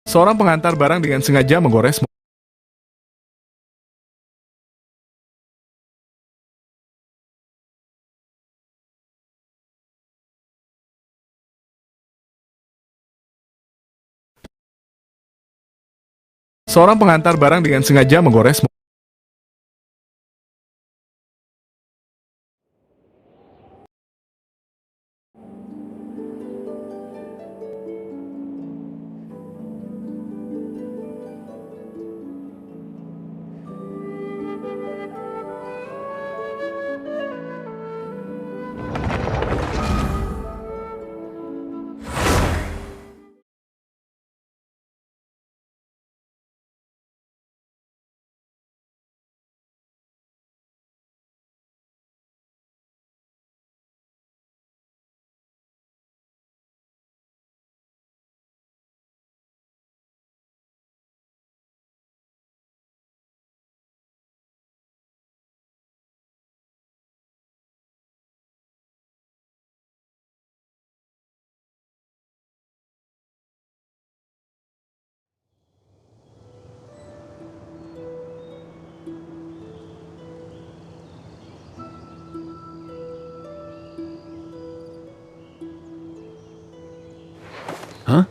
Seorang pengantar barang dengan sengaja menggores Seorang pengantar barang dengan sengaja menggores Hah?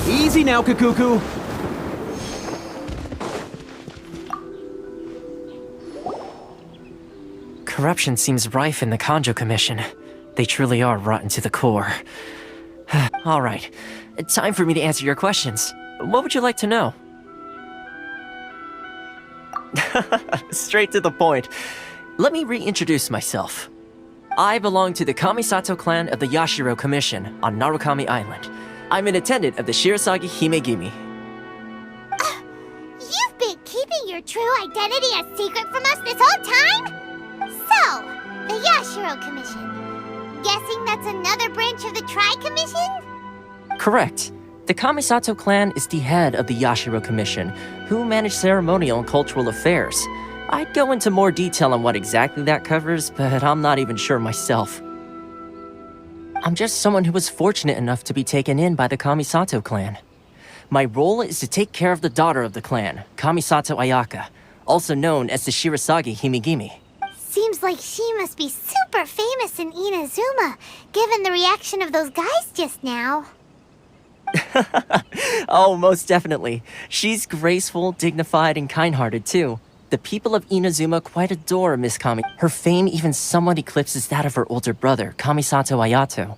Easy now, Kakuku! Corruption seems rife in the Kanjo Commission. They truly are rotten to the core. Alright, time for me to answer your questions. What would you like to know? Straight to the point. Let me reintroduce myself. I belong to the Kamisato clan of the Yashiro Commission on Narukami Island. I'm an attendant of the Shirasagi Himegimi. You've been keeping your true identity a secret from us this whole time? So, the Yashiro Commission. Guessing that's another branch of the Tri-Commission? Correct. The Kamisato clan is the head of the Yashiro Commission, who manage ceremonial and cultural affairs. I'd go into more detail on what exactly that covers, but I'm not even sure myself. I'm just someone who was fortunate enough to be taken in by the Kamisato clan. My role is to take care of the daughter of the clan, Kamisato Ayaka, also known as the Shirasagi Himegimi. Seems like she must be super famous in Inazuma, given the reaction of those guys just now. Oh, most definitely. She's graceful, dignified, and kind-hearted too. The people of Inazuma quite adore Miss Kami. Her fame even somewhat eclipses that of her older brother, Kamisato Ayato.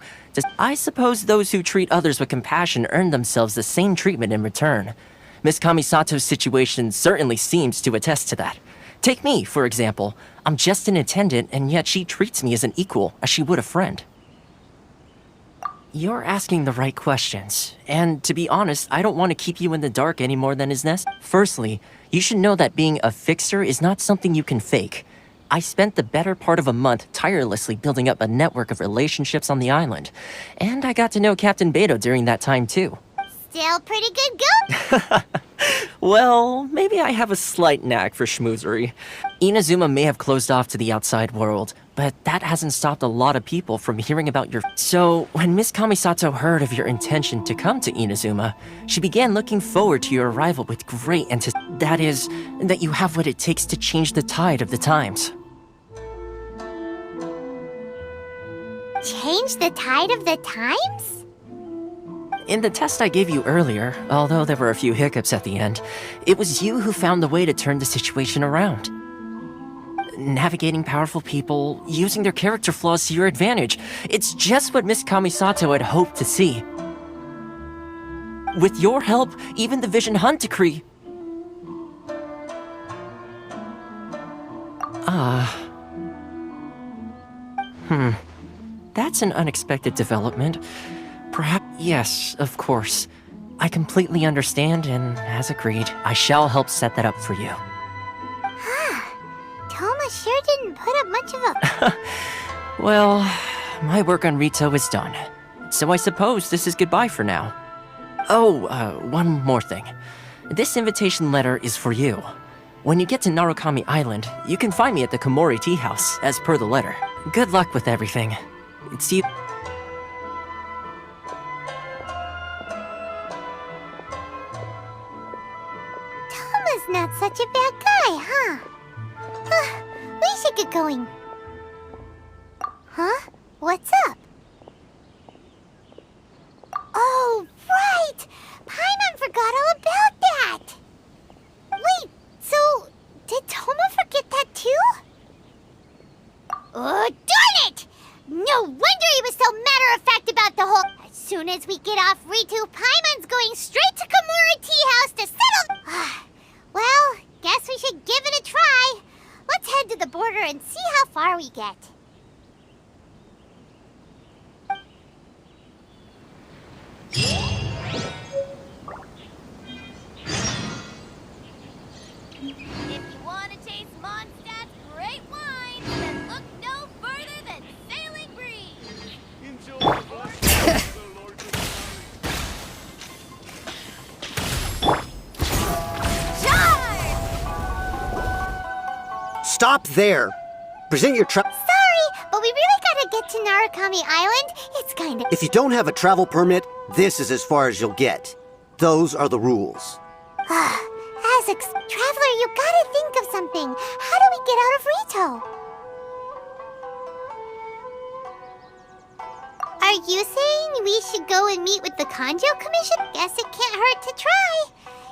I suppose those who treat others with compassion earn themselves the same treatment in return. Miss Kamisato's situation certainly seems to attest to that. Take me, for example. I'm just an attendant, and yet she treats me as an equal, as she would a friend. You're asking the right questions, and to be honest, I don't want to keep you in the dark any more than is necessary. Firstly, you should know that being a fixer is not something you can fake. I spent the better part of a month tirelessly building up a network of relationships on the island, and I got to know Captain Beto during that time too. Still pretty good go? Well, maybe I have a slight knack for schmoozery. Inazuma may have closed off to the outside world, but that hasn't stopped a lot of people from hearing about your... So, when Miss Kamisato heard of your intention to come to Inazuma, she began looking forward to your arrival with great anticipation. That is, that you have what it takes to change the tide of the times. Change the tide of the times? In the test I gave you earlier, although there were a few hiccups at the end, it was you who found the way to turn the situation around. Navigating powerful people, using their character flaws to your advantage. It's just what Miss Kamisato had hoped to see. With your help, even the Vision Hunt Decree... That's an unexpected development. Perhaps. Yes, of course. I completely understand, and as agreed, I shall help set that up for you. Toma sure didn't put up much of a... Well, my work on Rito is done. So I suppose this is goodbye for now. Oh, one more thing. This invitation letter is for you. When you get to Narukami Island, you can find me at the Komori Tea House, as per the letter. Good luck with everything. See you. Toma's not such a bad guy, huh? We should get going. Huh? What's up? Oh, right! Paimon forgot all about that! Wait, so did Toma forget that too? Oh, darn it! No wonder he was so matter-of-fact about the whole... As soon as we get off Ritu, Paimon's going straight to Komori Tea House to settle... Well, guess we should give it a try. Let's head to the border and see how far we get. If you want to taste Mondstadt's great wine, then look no further than Sailing Breeze. Stop there! Present your Sorry, but we really gotta get to Narukami Island. It's kinda... If you don't have a travel permit, this is as far as you'll get. Those are the rules. Traveler, you gotta think of something. How do we get out of Rito? Are you saying we should go and meet with the Kanjo Commission? Guess it can't hurt to try.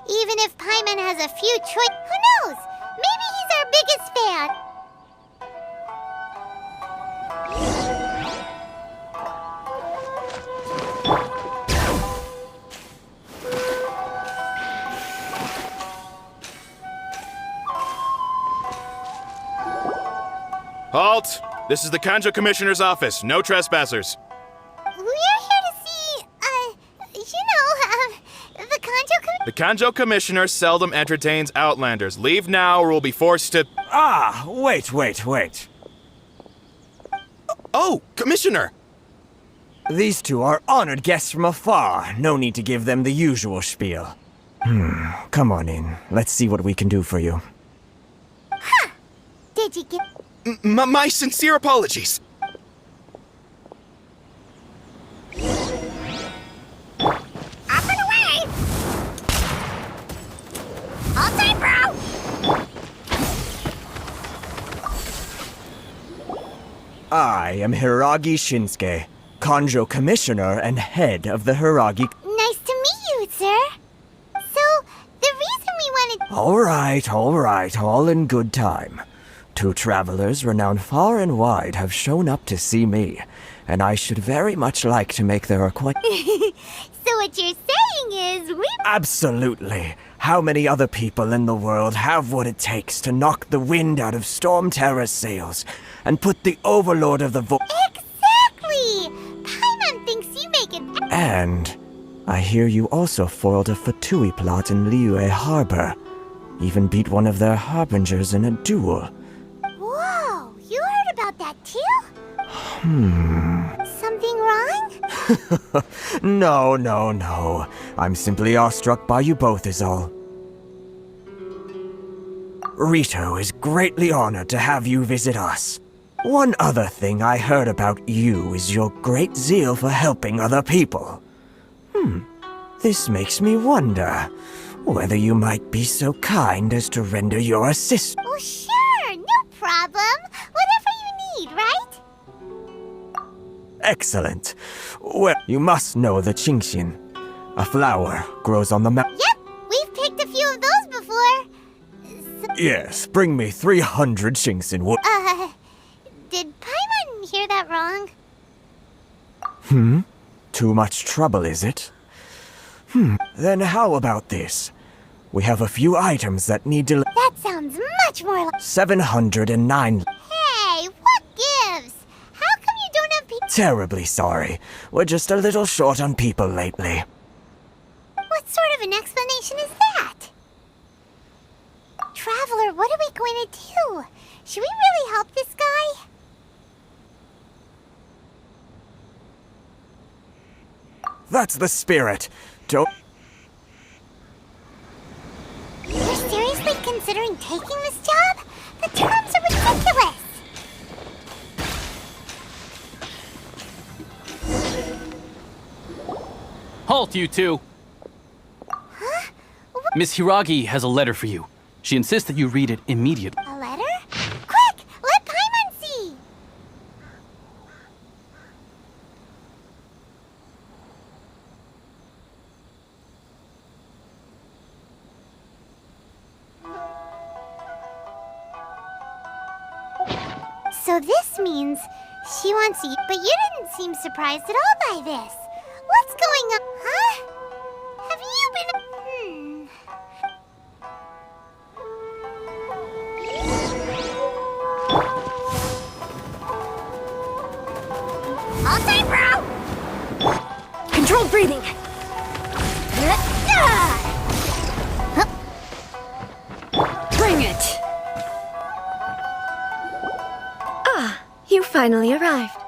Even if Paimon has a few choice... Who knows? Maybe he's our biggest fan. Halt! This is the Kanjo Commissioner's office. No trespassers. We're here to see, the Kanjo Commission. The Kanjo Commissioner seldom entertains Outlanders. Leave now or we'll be forced to... Ah, wait. Oh, Commissioner! These two are honored guests from afar. No need to give them the usual spiel. Come on in. Let's see what we can do for you. Did you get... My sincere apologies. Up and away! All time, bro! I am Hiragi Shinsuke, Kanjo Commissioner and head of the Hiragi... Nice to meet you, sir. So, the reason we wanted... All right, all in good time. Two travelers renowned far and wide have shown up to see me, and I should very much like to make their acquaintance. So what you're saying is we... Absolutely. How many other people in the world have what it takes to knock the wind out of Storm Terror's sails and put the overlord of the Exactly! Paimon thinks you make it... And I hear you also foiled a Fatui plot in Liyue Harbor. Even beat one of their harbingers in a duel. Whoa, you heard about that too? Something wrong? No. I'm simply awestruck by you both is all. Rito is greatly honored to have you visit us. One other thing I heard about you is your great zeal for helping other people. This makes me wonder whether you might be so kind as to render your assistance. Oh, sure, no problem. Whatever you need, right? Excellent. Well, you must know the Genshin. A flower grows on the mountain. Yep, we've picked a few of those before. Yes, bring me 300 Genshin wood. Did Paimon hear that wrong? Too much trouble, is it? Then how about this? We have a few items that need to... That sounds much more like... 709. Hey, what gives? How come you don't have... terribly sorry. We're just a little short on people lately. What sort of an explanation is that? Traveler, what are we going to do? Should we really help this guy? That's the spirit. Don't... You're seriously considering taking this job? The terms are ridiculous! Halt, you two! Huh? Miss Hiragi has a letter for you. She insists that you read it immediately. A letter? Quick! Let Paimon see! So this means she wants you, but you didn't seem surprised at all by this. What's going on? Huh? Have you been... All time, bro! Controlled breathing. Bring it. Ah, you finally arrived.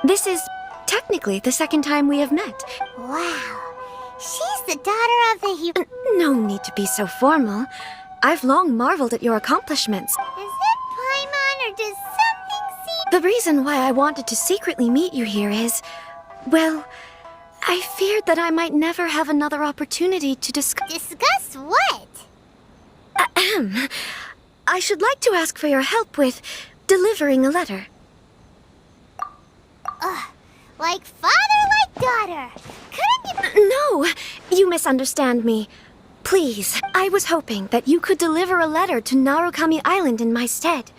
This is technically the second time we have met. Wow. She's the daughter of the hero. No need to be so formal. I've long marveled at your accomplishments. Is it Paimon or does something seem... The reason why I wanted to secretly meet you here is, well, I feared that I might never have another opportunity to discuss... Discuss what? Ahem. I should like to ask for your help with delivering a letter. Like father, like daughter. Couldn't you... No, you misunderstand me. Please, I was hoping that you could deliver a letter to Narukami Island in my stead.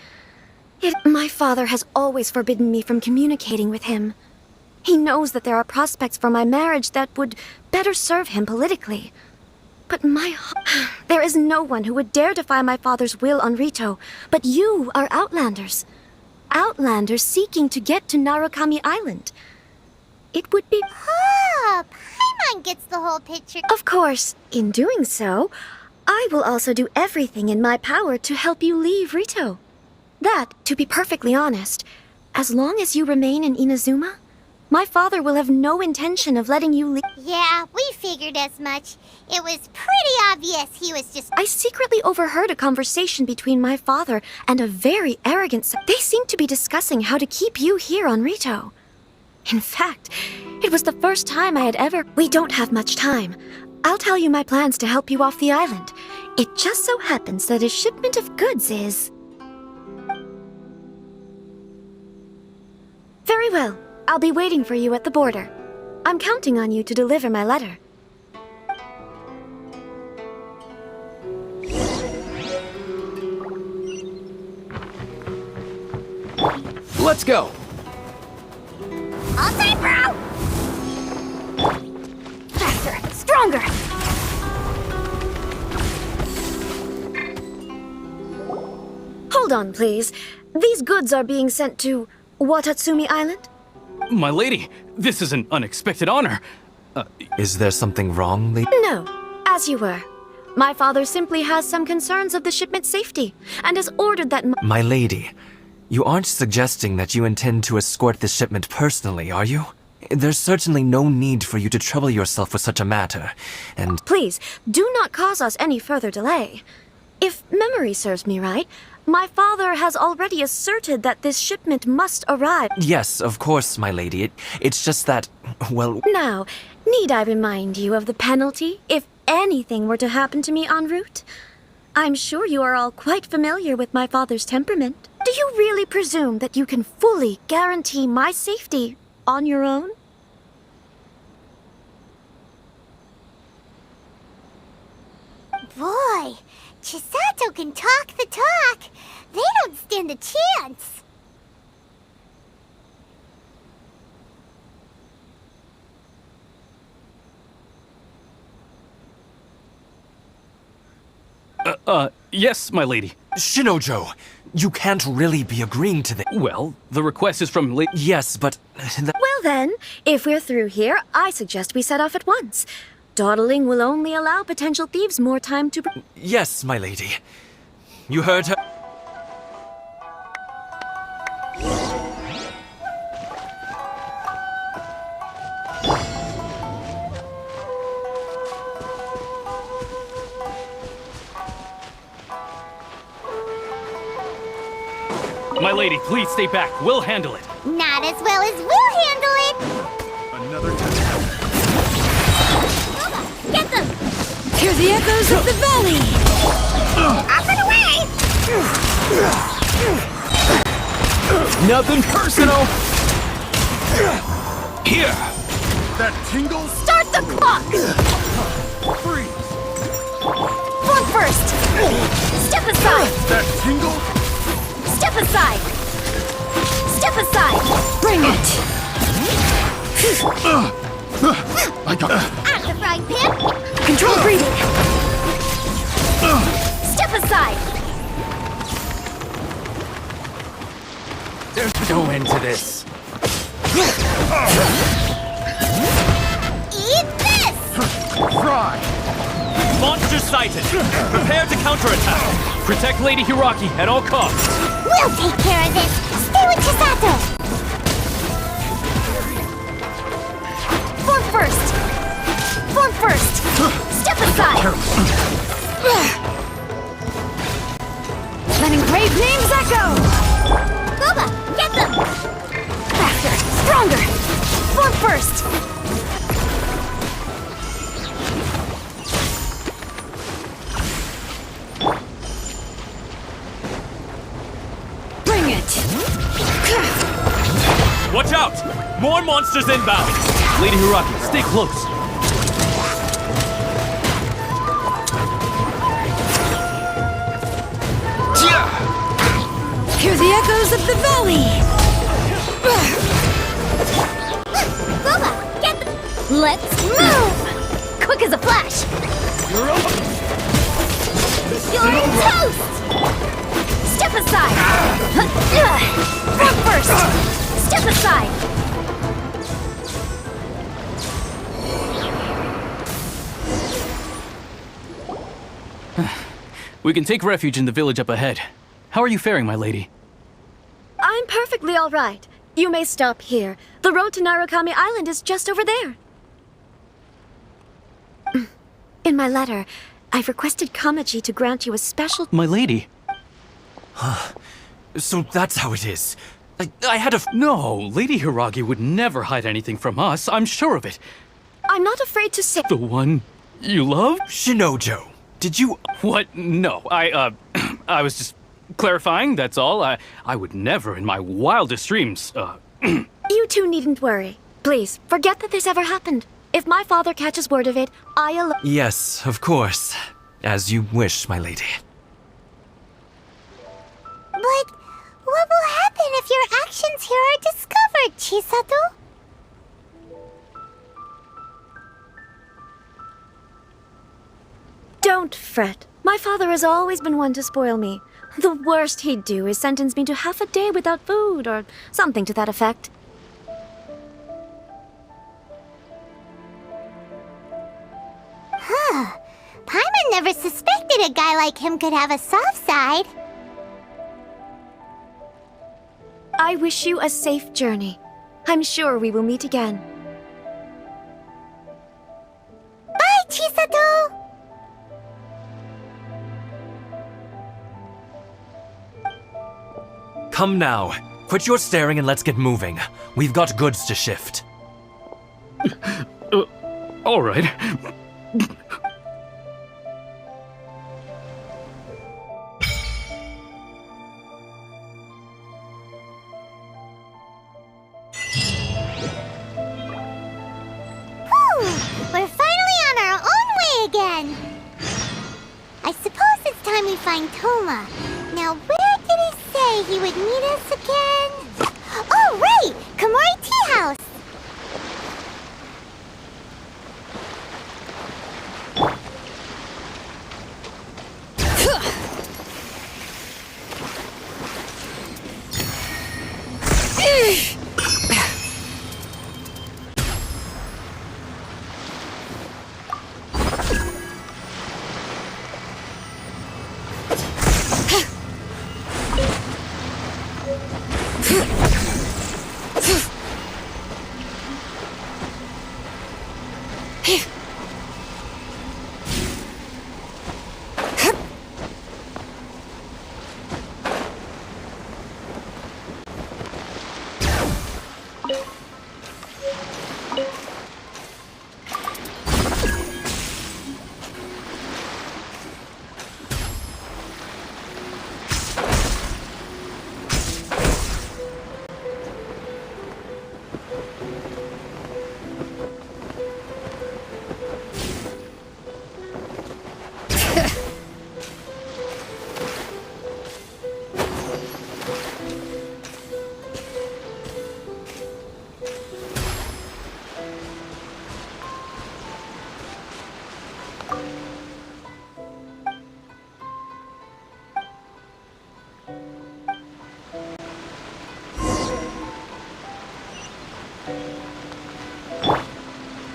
My father has always forbidden me from communicating with him. He knows that there are prospects for my marriage that would better serve him politically. But there is no one who would dare defy my father's will on Rito, but you are Outlanders. Outlanders seeking to get to Narukami Island. It would be... Oh, Paimon gets the whole picture. Of course, in doing so, I will also do everything in my power to help you leave Rito. That, to be perfectly honest, as long as you remain in Inazuma, my father will have no intention of letting you leave. Yeah, we figured as much. It was pretty obvious he was just... I secretly overheard a conversation between my father and a very arrogant... They seemed to be discussing how to keep you here on Rito. In fact, it was the first time I had ever... We don't have much time. I'll tell you my plans to help you off the island. It just so happens that a shipment of goods is... Very well. I'll be waiting for you at the border. I'm counting on you to deliver my letter. Let's go! All time, bro! Faster, stronger. Hold on, please. These goods are being sent to Watatsumi Island? My lady, this is an unexpected honor. Is there something wrong, lady? No, as you were. My father simply has some concerns of the shipment's safety, and has ordered that My lady, you aren't suggesting that you intend to escort this shipment personally, are you? There's certainly no need for you to trouble yourself with such a matter, and... Please, do not cause us any further delay. If memory serves me right, my father has already asserted that this shipment must arrive. Yes, of course, my lady. It's just that, well... Now, need I remind you of the penalty if anything were to happen to me en route? I'm sure you are all quite familiar with my father's temperament. Do you really presume that you can fully guarantee my safety on your own? Boy, Chisato can talk the talk. They don't stand a chance. Yes, my lady. Shinojo, you can't really be agreeing to this. Well, the request is from Yes, but... Well then, if we're through here, I suggest we set off at once. Dawdling will only allow potential thieves more time to... Yes, my lady. You heard her. My lady, please stay back. We'll handle it. Not as well as we'll handle it. Another time. Get them! Hear the echoes of the valley! Up and away! Nothing personal. Here. That tingle. Start the clock! Freeze. Form first! Step aside! That tingle. Step aside! Step aside! Bring it! I got it. At the frying pan! Control breathing! Step aside! Go into this. Eat this! Fry. Monster sighted. Prepare to counterattack. Protect Lady Hiraki at all costs. We'll take care of this! Stay with Chisato! Form first! Form first! Step aside! Let engraved names echo! Boba, get them! Faster! Stronger! Form first! Bring it! Watch out! More monsters inbound. Lady Hiraki, stay close. Hear the echoes of the valley! Boba, get them! Let's move! Quick as a flash! You're toast! Step aside! Form first! Step aside! We can take refuge in the village up ahead. How are you faring, my lady? I'm perfectly all right. You may stop here. The road to Narukami Island is just over there. In my letter, I've requested Kamaji to grant you a special... My lady? So that's how it is. I had a... No, Lady Hiragi would never hide anything from us. I'm sure of it. I'm not afraid to say... The one you love? Shinojo, did you... What? No, I was just clarifying, that's all. I would never in my wildest dreams, You two needn't worry. Please, forget that this ever happened. If my father catches word of it, Yes, of course. As you wish, my lady. But what will happen if your actions here are discovered, Chisato? Don't fret. My father has always been one to spoil me. The worst he'd do is sentence me to half a day without food, or something to that effect. Huh. Paimon never suspected a guy like him could have a soft side. I wish you a safe journey. I'm sure we will meet again. Bye, Chisato! Come now. Quit your staring and let's get moving. We've got goods to shift. all right. We're finally on our own way again! I suppose it's time we find Toma. Now, where did he say he would meet us again? Oh, right! Komori Tea House!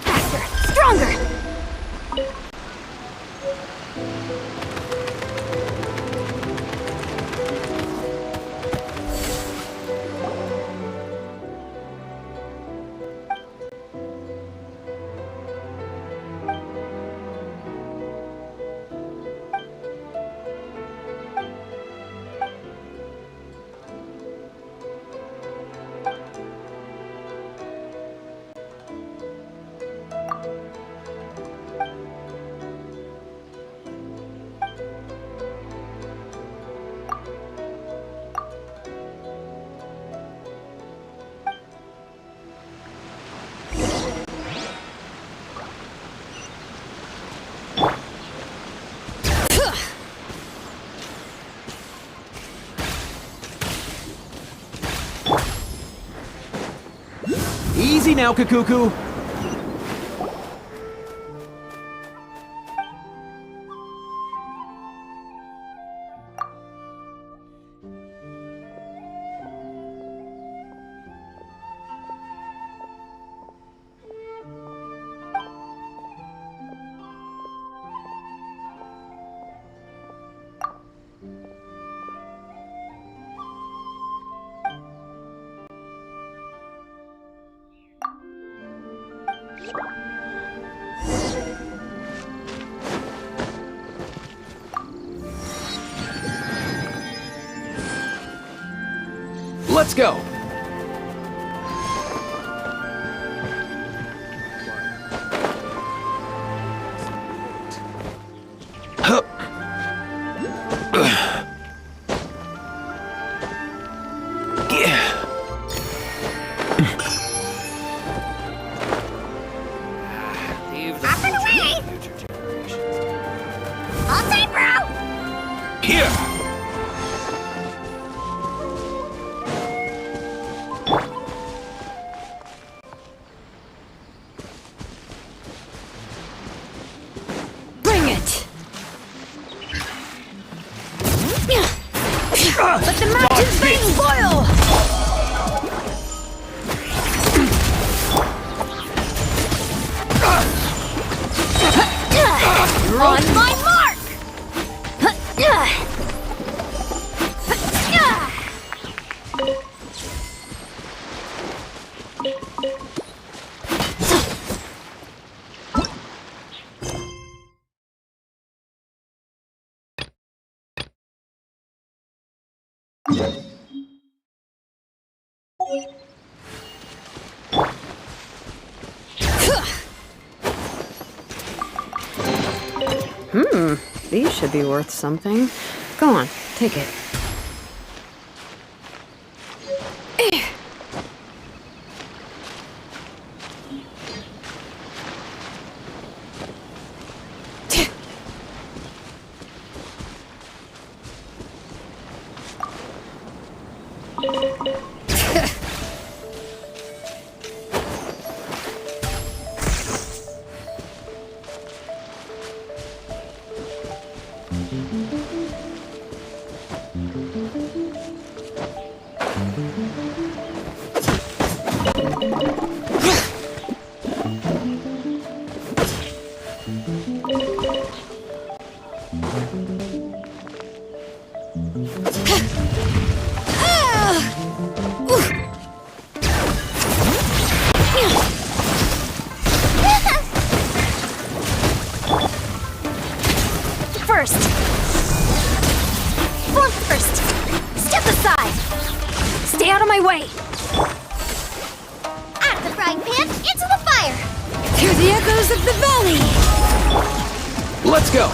Faster! Stronger! Easy now, Kakuku. Let's go! Up and away! All time, bro! Here! Bring it! Let the mountain's veins boil! On my mark! These should be worth something. Go on, take it. First! Form first! Step aside! Stay out of my way! Out of the frying pan, into the fire! Hear the echoes of the valley! Let's go!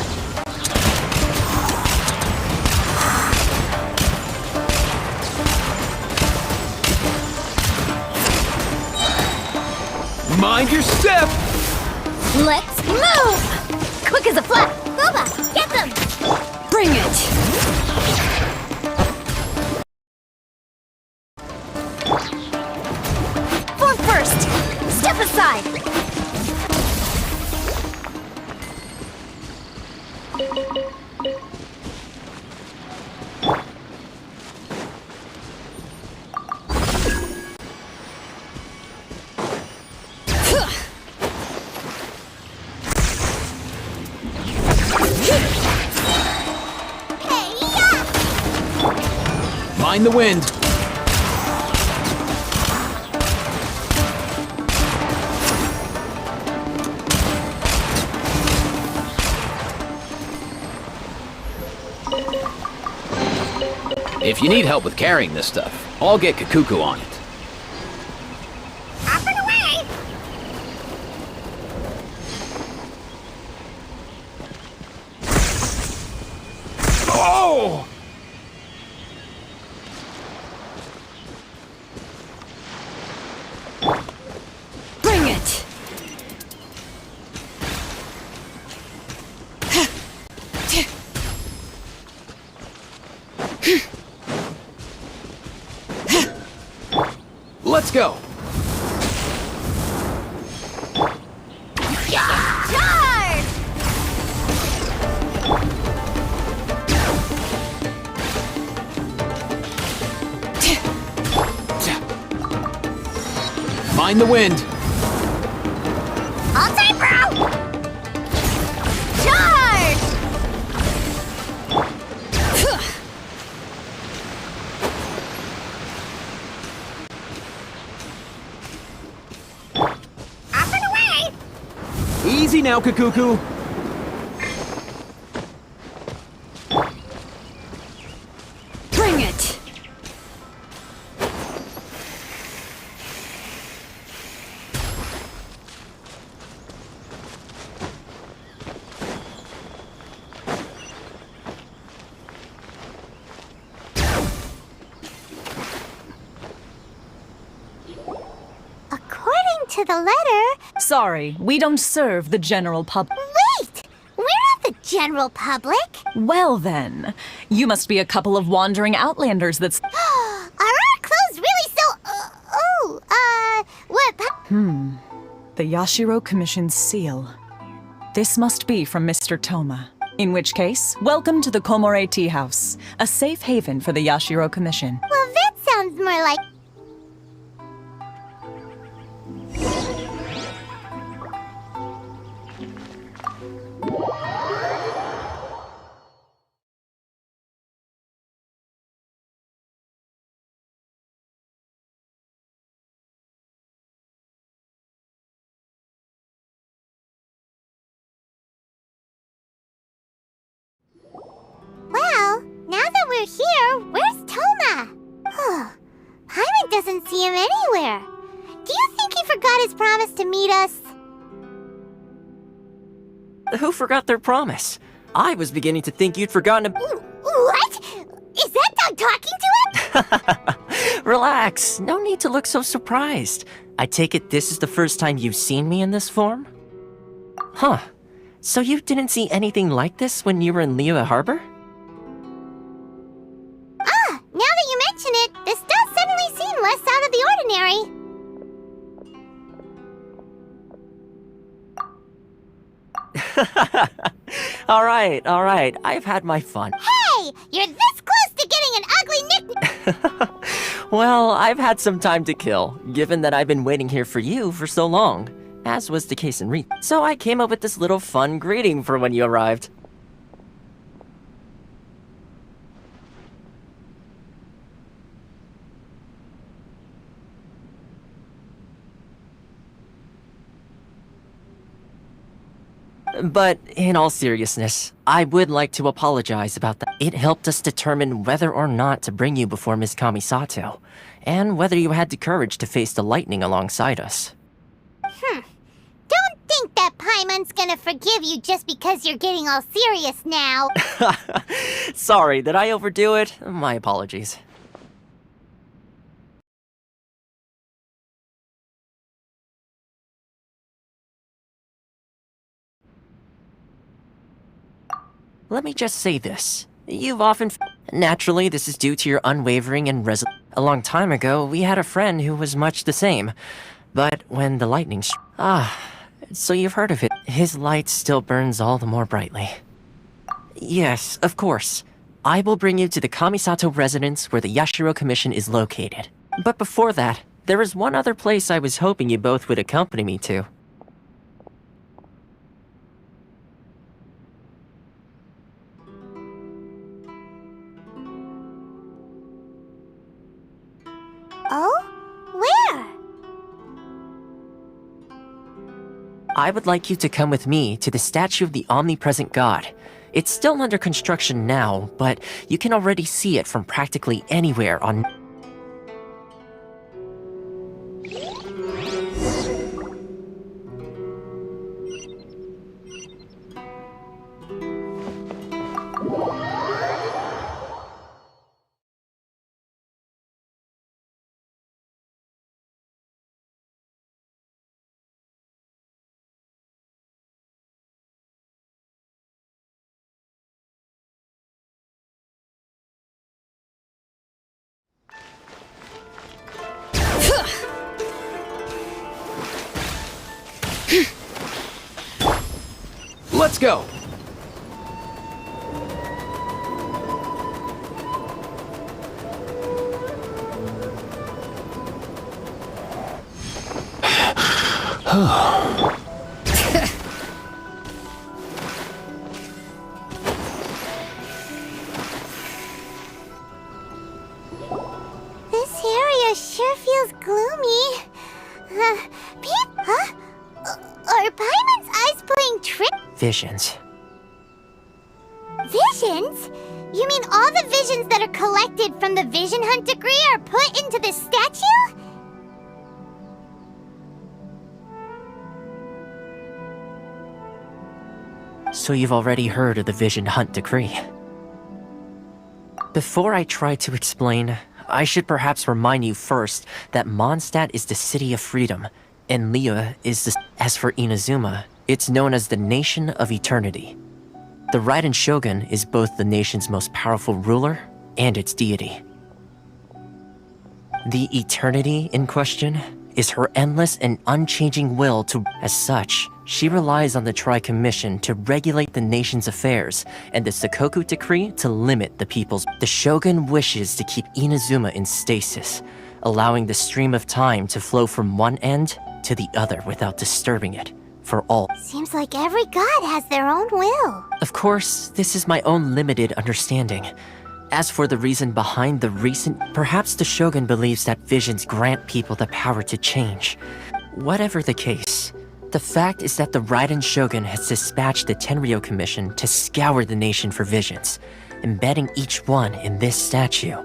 Mind your step! Let's move! Quick as a flash! Boba, get them! Bring it! Form first! Step aside! Mind the wind. If you need help with carrying this stuff, I'll get Kakuku on it. Up and away! Oh! Bring it! Let's go. Charge! Mind the wind. All time, bro! Charge! Up and away! Easy now, Kakuku. Bring it! According to the letter... Sorry, we don't serve the general public. Wait! We're not the general public! Well then, you must be a couple of wandering outlanders that's... Are our clothes really so... what... The Yashiro Commission's seal. This must be from Mr. Toma. In which case, welcome to the Komore Tea House, a safe haven for the Yashiro Commission. Well, that sounds more like... Well, now that we're here, where's Toma? Paimon doesn't see him anywhere. Do you think he forgot his promise to meet us? Who forgot their promise? I was beginning to think you'd forgotten to... What? Is that dog talking to him? Relax, no need to look so surprised. I take it this is the first time you've seen me in this form? Huh. So you didn't see anything like this when you were in Liyue Harbor? Now that you mention it, this does suddenly seem less out of the ordinary. All right. I've had my fun. Hey! You're this close to getting an ugly nickname! Well, I've had some time to kill, given that I've been waiting here for you for so long, as was the case in Reed. So I came up with this little fun greeting for when you arrived. But in all seriousness, I would like to apologize about that. It helped us determine whether or not to bring you before Miss Kamisato, and whether you had the courage to face the lightning alongside us. Don't think that Paimon's gonna forgive you just because you're getting all serious now. Sorry, did I overdo it? My apologies. Let me just say this. You've often... Naturally, this is due to your unwavering and A long time ago, we had a friend who was much the same. But when the lightning so you've heard of it. His light still burns all the more brightly. Yes, of course. I will bring you to the Kamisato residence where the Yashiro Commission is located. But before that, there is one other place I was hoping you both would accompany me to. Oh? Where? I would like you to come with me to the statue of the omnipresent god. It's still under construction now, but you can already see it from practically anywhere on... Let's go! This area sure feels gloomy. Huh? Are Paimon's eyes playing trick? Visions. Visions? You mean all the visions that are collected from the Vision Hunt degree are put into this statue? So you've already heard of the Vision Hunt decree. Before I try to explain, I should perhaps remind you first that Mondstadt is the City of Freedom, and Liyue is the... As for Inazuma, it's known as the Nation of Eternity. The Raiden Shogun is both the nation's most powerful ruler and its deity. The eternity in question is her endless and unchanging will to... As such, she relies on the Tri-Commission to regulate the nation's affairs, and the Sakoku Decree to limit the people's... The Shogun wishes to keep Inazuma in stasis, allowing the stream of time to flow from one end to the other without disturbing it, for all... Seems like every god has their own will. Of course, this is my own limited understanding. As for the reason behind the recent... Perhaps the Shogun believes that visions grant people the power to change. Whatever the case, the fact is that the Raiden Shogun has dispatched the Tenryou Commission to scour the nation for visions, embedding each one in this statue.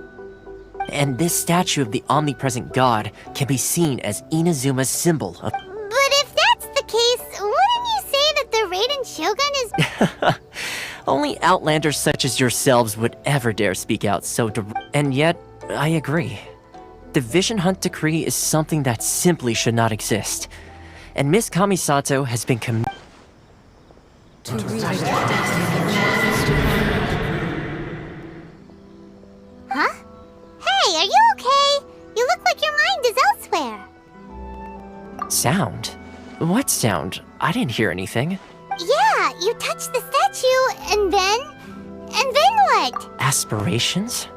And this statue of the omnipresent god can be seen as Inazuma's symbol of... But if that's the case, wouldn't you say that the Raiden Shogun is... Only outlanders such as yourselves would ever dare speak out so And yet, I agree. The Vision Hunt Decree is something that simply should not exist. And Miss Kamisato has been Huh? Hey, are you okay? You look like your mind is elsewhere. Sound? What sound? I didn't hear anything. Yeah, you touched the statue, and then... And then what? Aspirations?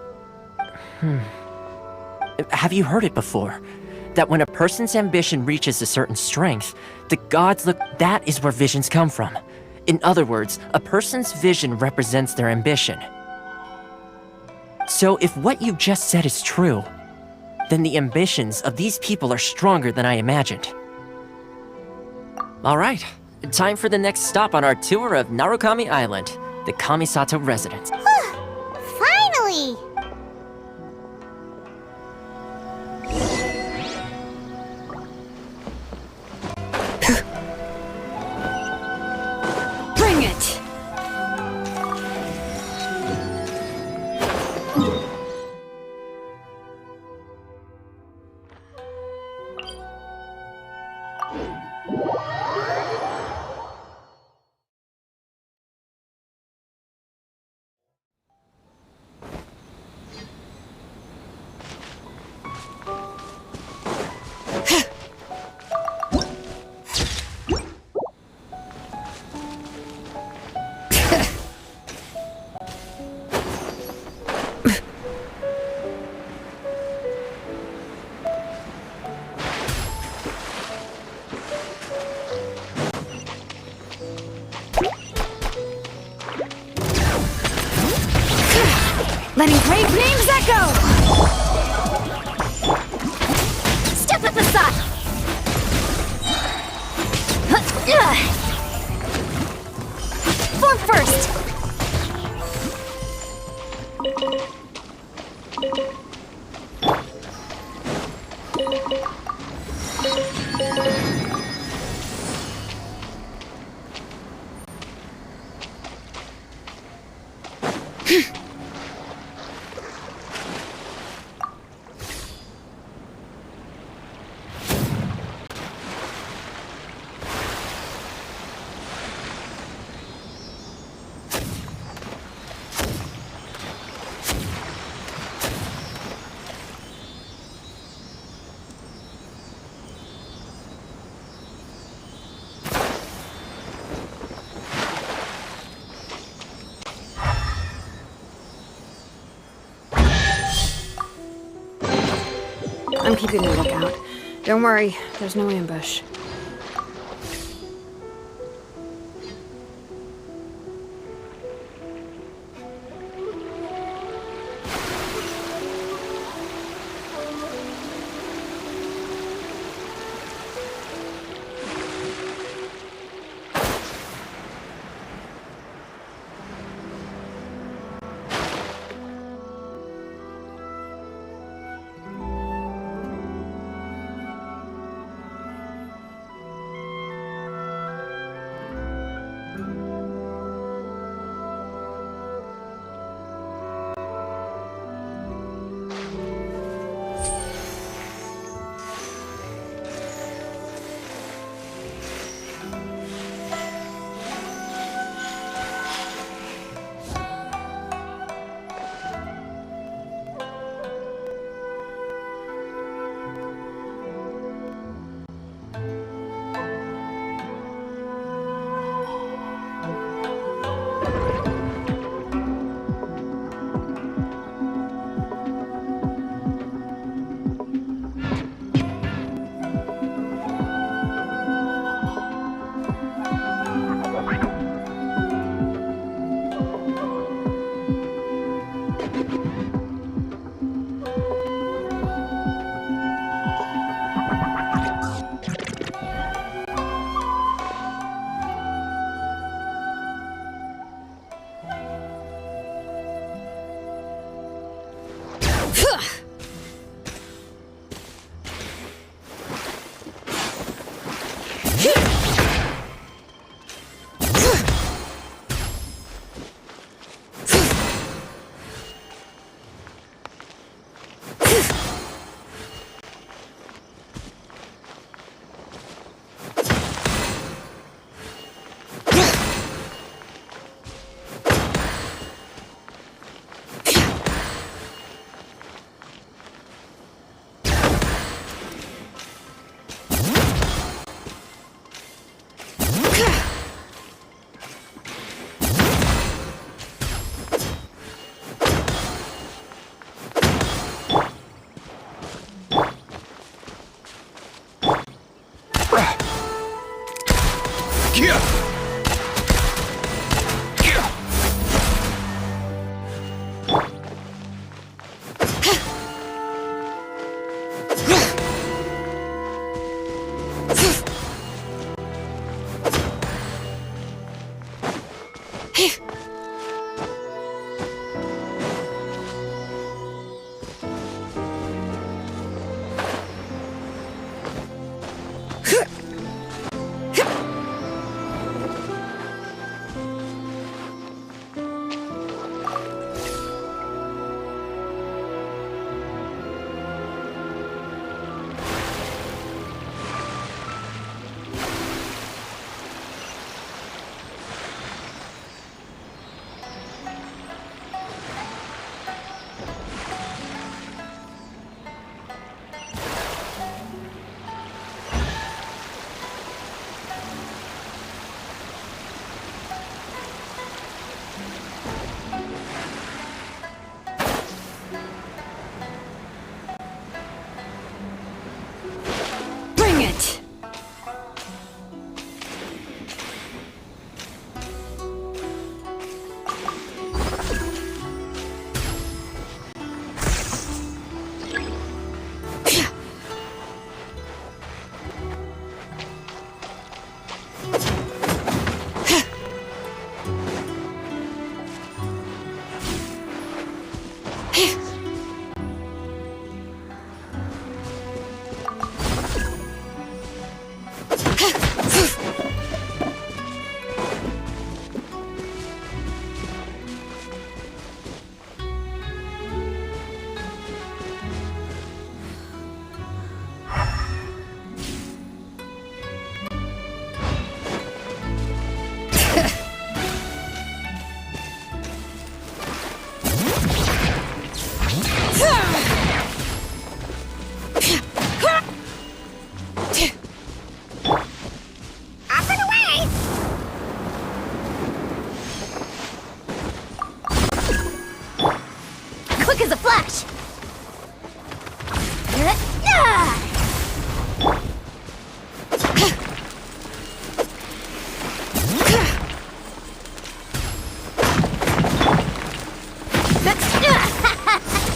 Have you heard it before? That when a person's ambition reaches a certain strength, the gods look... That is where visions come from. In other words, a person's vision represents their ambition. So if what you just said is true, then the ambitions of these people are stronger than I imagined. Alright, time for the next stop on our tour of Narukami Island, the Kamisato residence. Finally! Bring it! Letting brave names echo! Step at the side! Form first! I'm keeping a lookout. Don't worry, there's no ambush.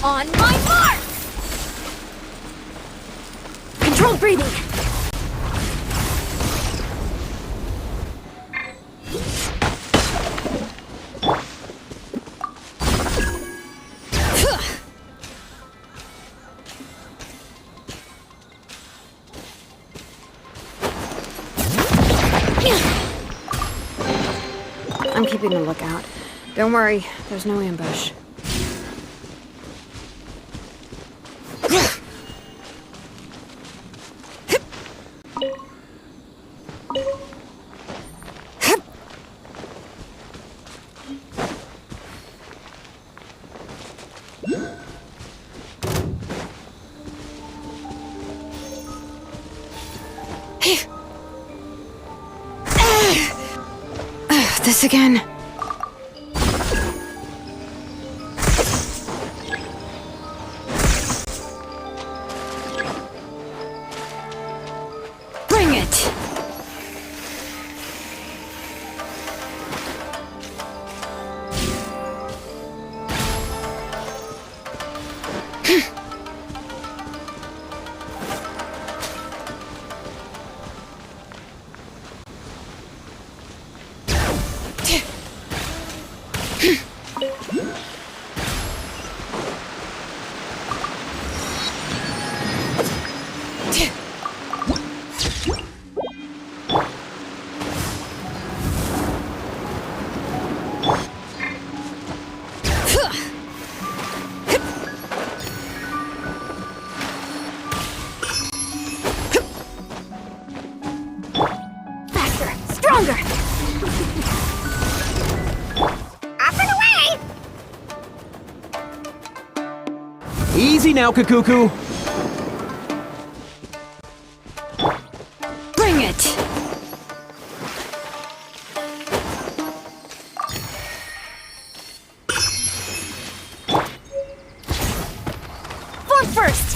On my mark! Controlled breathing. I'm keeping a lookout. Don't worry, there's no ambush. This again. Bring it! Easy now, Kakuku. Bring it! Form first!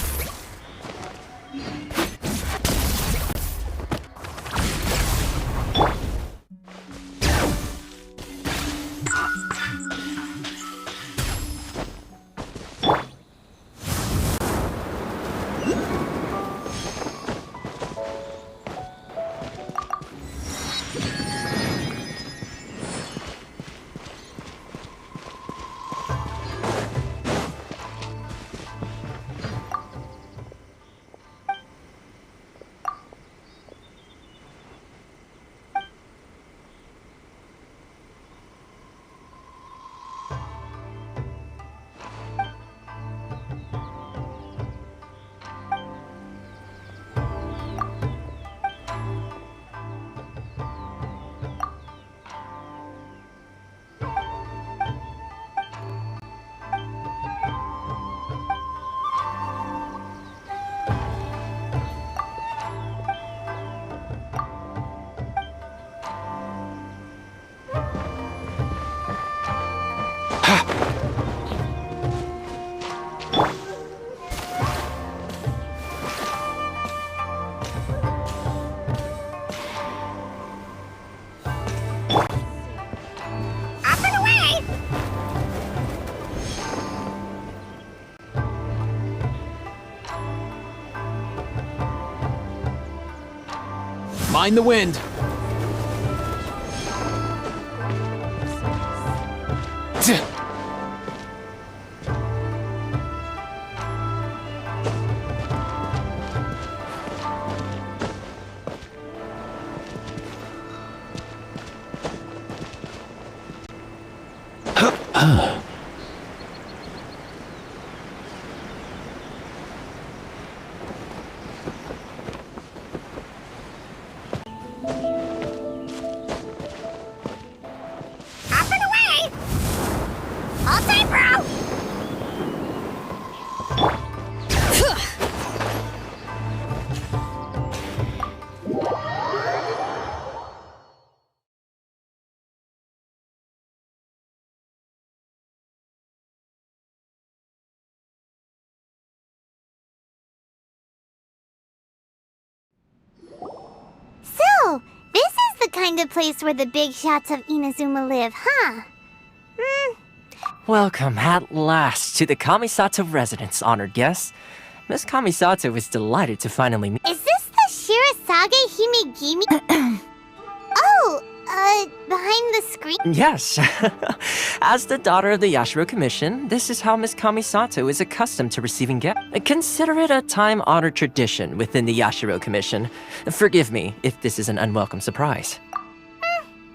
Mind the wind. So, this is the kind of place where the big shots of Inazuma live, huh? Welcome at last to the Kamisato residence, honored guests. Miss Kamisato is delighted to finally meet. Is this the Shirasage Himegimi? Oh, behind the screen? Yes. As the daughter of the Yashiro Commission, this is how Miss Kamisato is accustomed to receiving gifts. Consider it a time-honored tradition within the Yashiro Commission. Forgive me if this is an unwelcome surprise.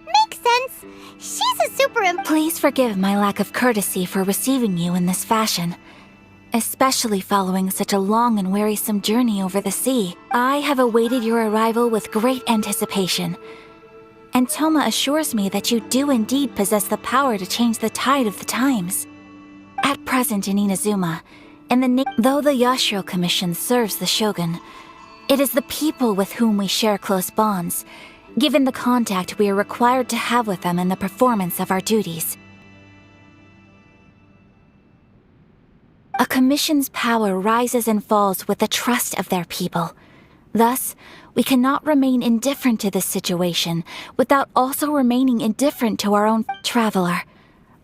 Makes sense. She's a super Please forgive my lack of courtesy for receiving you in this fashion. Especially following such a long and wearisome journey over the sea. I have awaited your arrival with great anticipation. And Toma assures me that you do indeed possess the power to change the tide of the times. At present in Inazuma, though the Yashiro Commission serves the Shogun, it is the people with whom we share close bonds, given the contact we are required to have with them in the performance of our duties. A commission's power rises and falls with the trust of their people. Thus, we cannot remain indifferent to this situation without also remaining indifferent to our own traveler.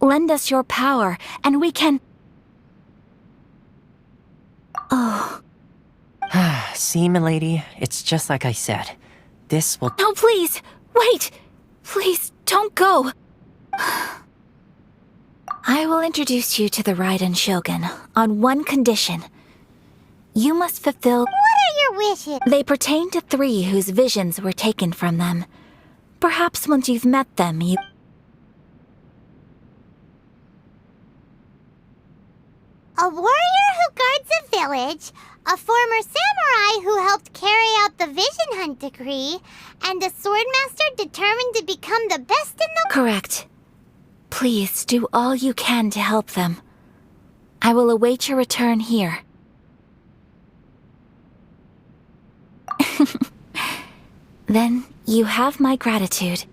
Lend us your power, and we can... Oh. See, milady, it's just like I said. This will... No, please! Wait! Please, don't go! I will introduce you to the Raiden Shogun on one condition. You must fulfill... What are your wishes? They pertain to 3 whose visions were taken from them. Perhaps once you've met them, you... A warrior who guards a village, a former samurai who helped carry out the Vision Hunt decree, and a swordmaster determined to become the best in the... Correct. Please do all you can to help them. I will await your return here. Then you have my gratitude.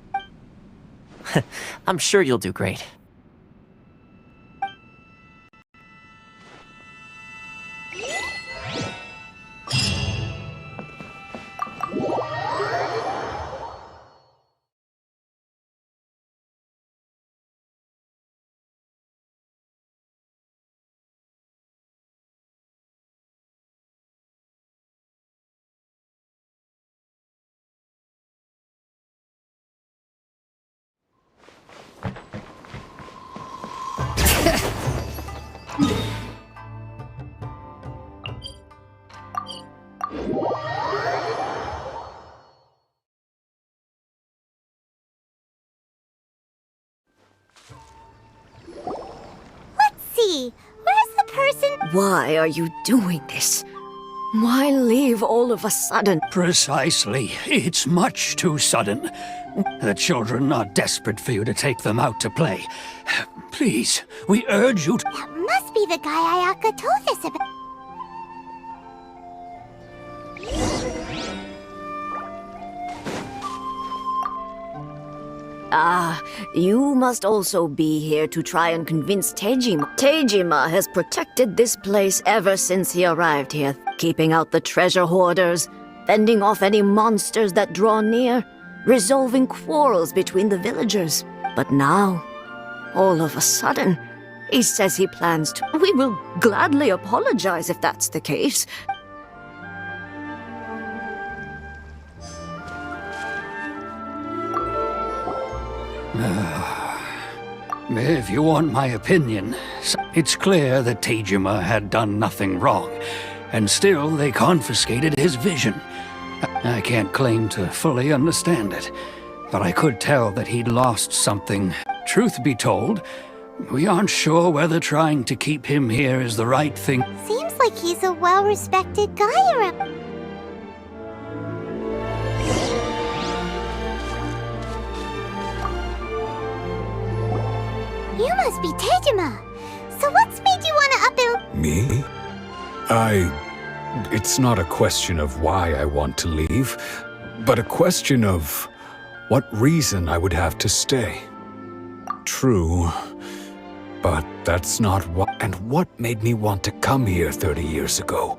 I'm sure you'll do great. Where's the person? Why are you doing this? Why leave all of a sudden? Precisely. It's much too sudden. The children are desperate for you to take them out to play. Please, we urge you to... That must be the guy Ayaka told us about. Ah, you must also be here to try and convince Tejima. Tejima has protected this place ever since he arrived here, keeping out the treasure hoarders, fending off any monsters that draw near, resolving quarrels between the villagers. But now, all of a sudden, he says he plans to... We will gladly apologize if that's the case. If you want my opinion, it's clear that Tejima had done nothing wrong, and still they confiscated his vision. I can't claim to fully understand it, but I could tell that he'd lost something. Truth be told, we aren't sure whether trying to keep him here is the right thing. Seems like he's a well-respected guy around. You must be Tejima. So what's made you want to up and... Me? It's not a question of why I want to leave, but a question of what reason I would have to stay. True, but that's not what... And what made me want to come here 30 years ago?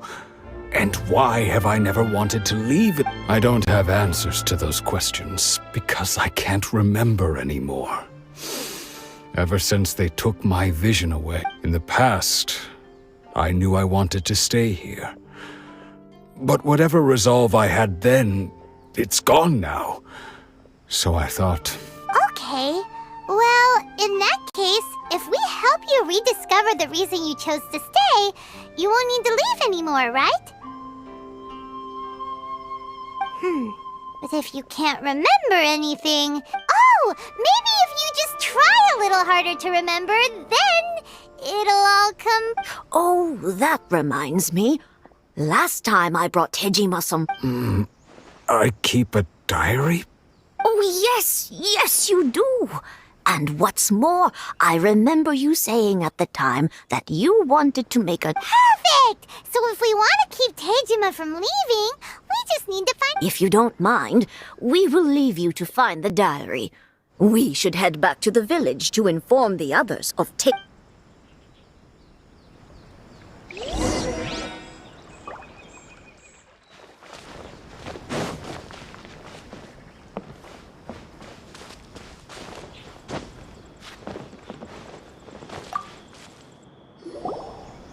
And why have I never wanted to leave it? I don't have answers to those questions, because I can't remember anymore. ever since they took my vision away. In the past, I knew I wanted to stay here. But whatever resolve I had then, it's gone now. So I thought... Okay. Well, in that case, if we help you rediscover the reason you chose to stay, you won't need to leave anymore, right? But if you can't remember anything... Oh! Maybe if you just try a little harder to remember, then it'll all come... Oh, that reminds me. Last time I brought Tejima some... I keep a diary? Oh, yes, you do. And what's more, I remember you saying at the time that you wanted to make a... Perfect! So if we want to keep Tejima from leaving, we just need to find... If you don't mind, we will leave you to find the diary. We should head back to the village to inform the others of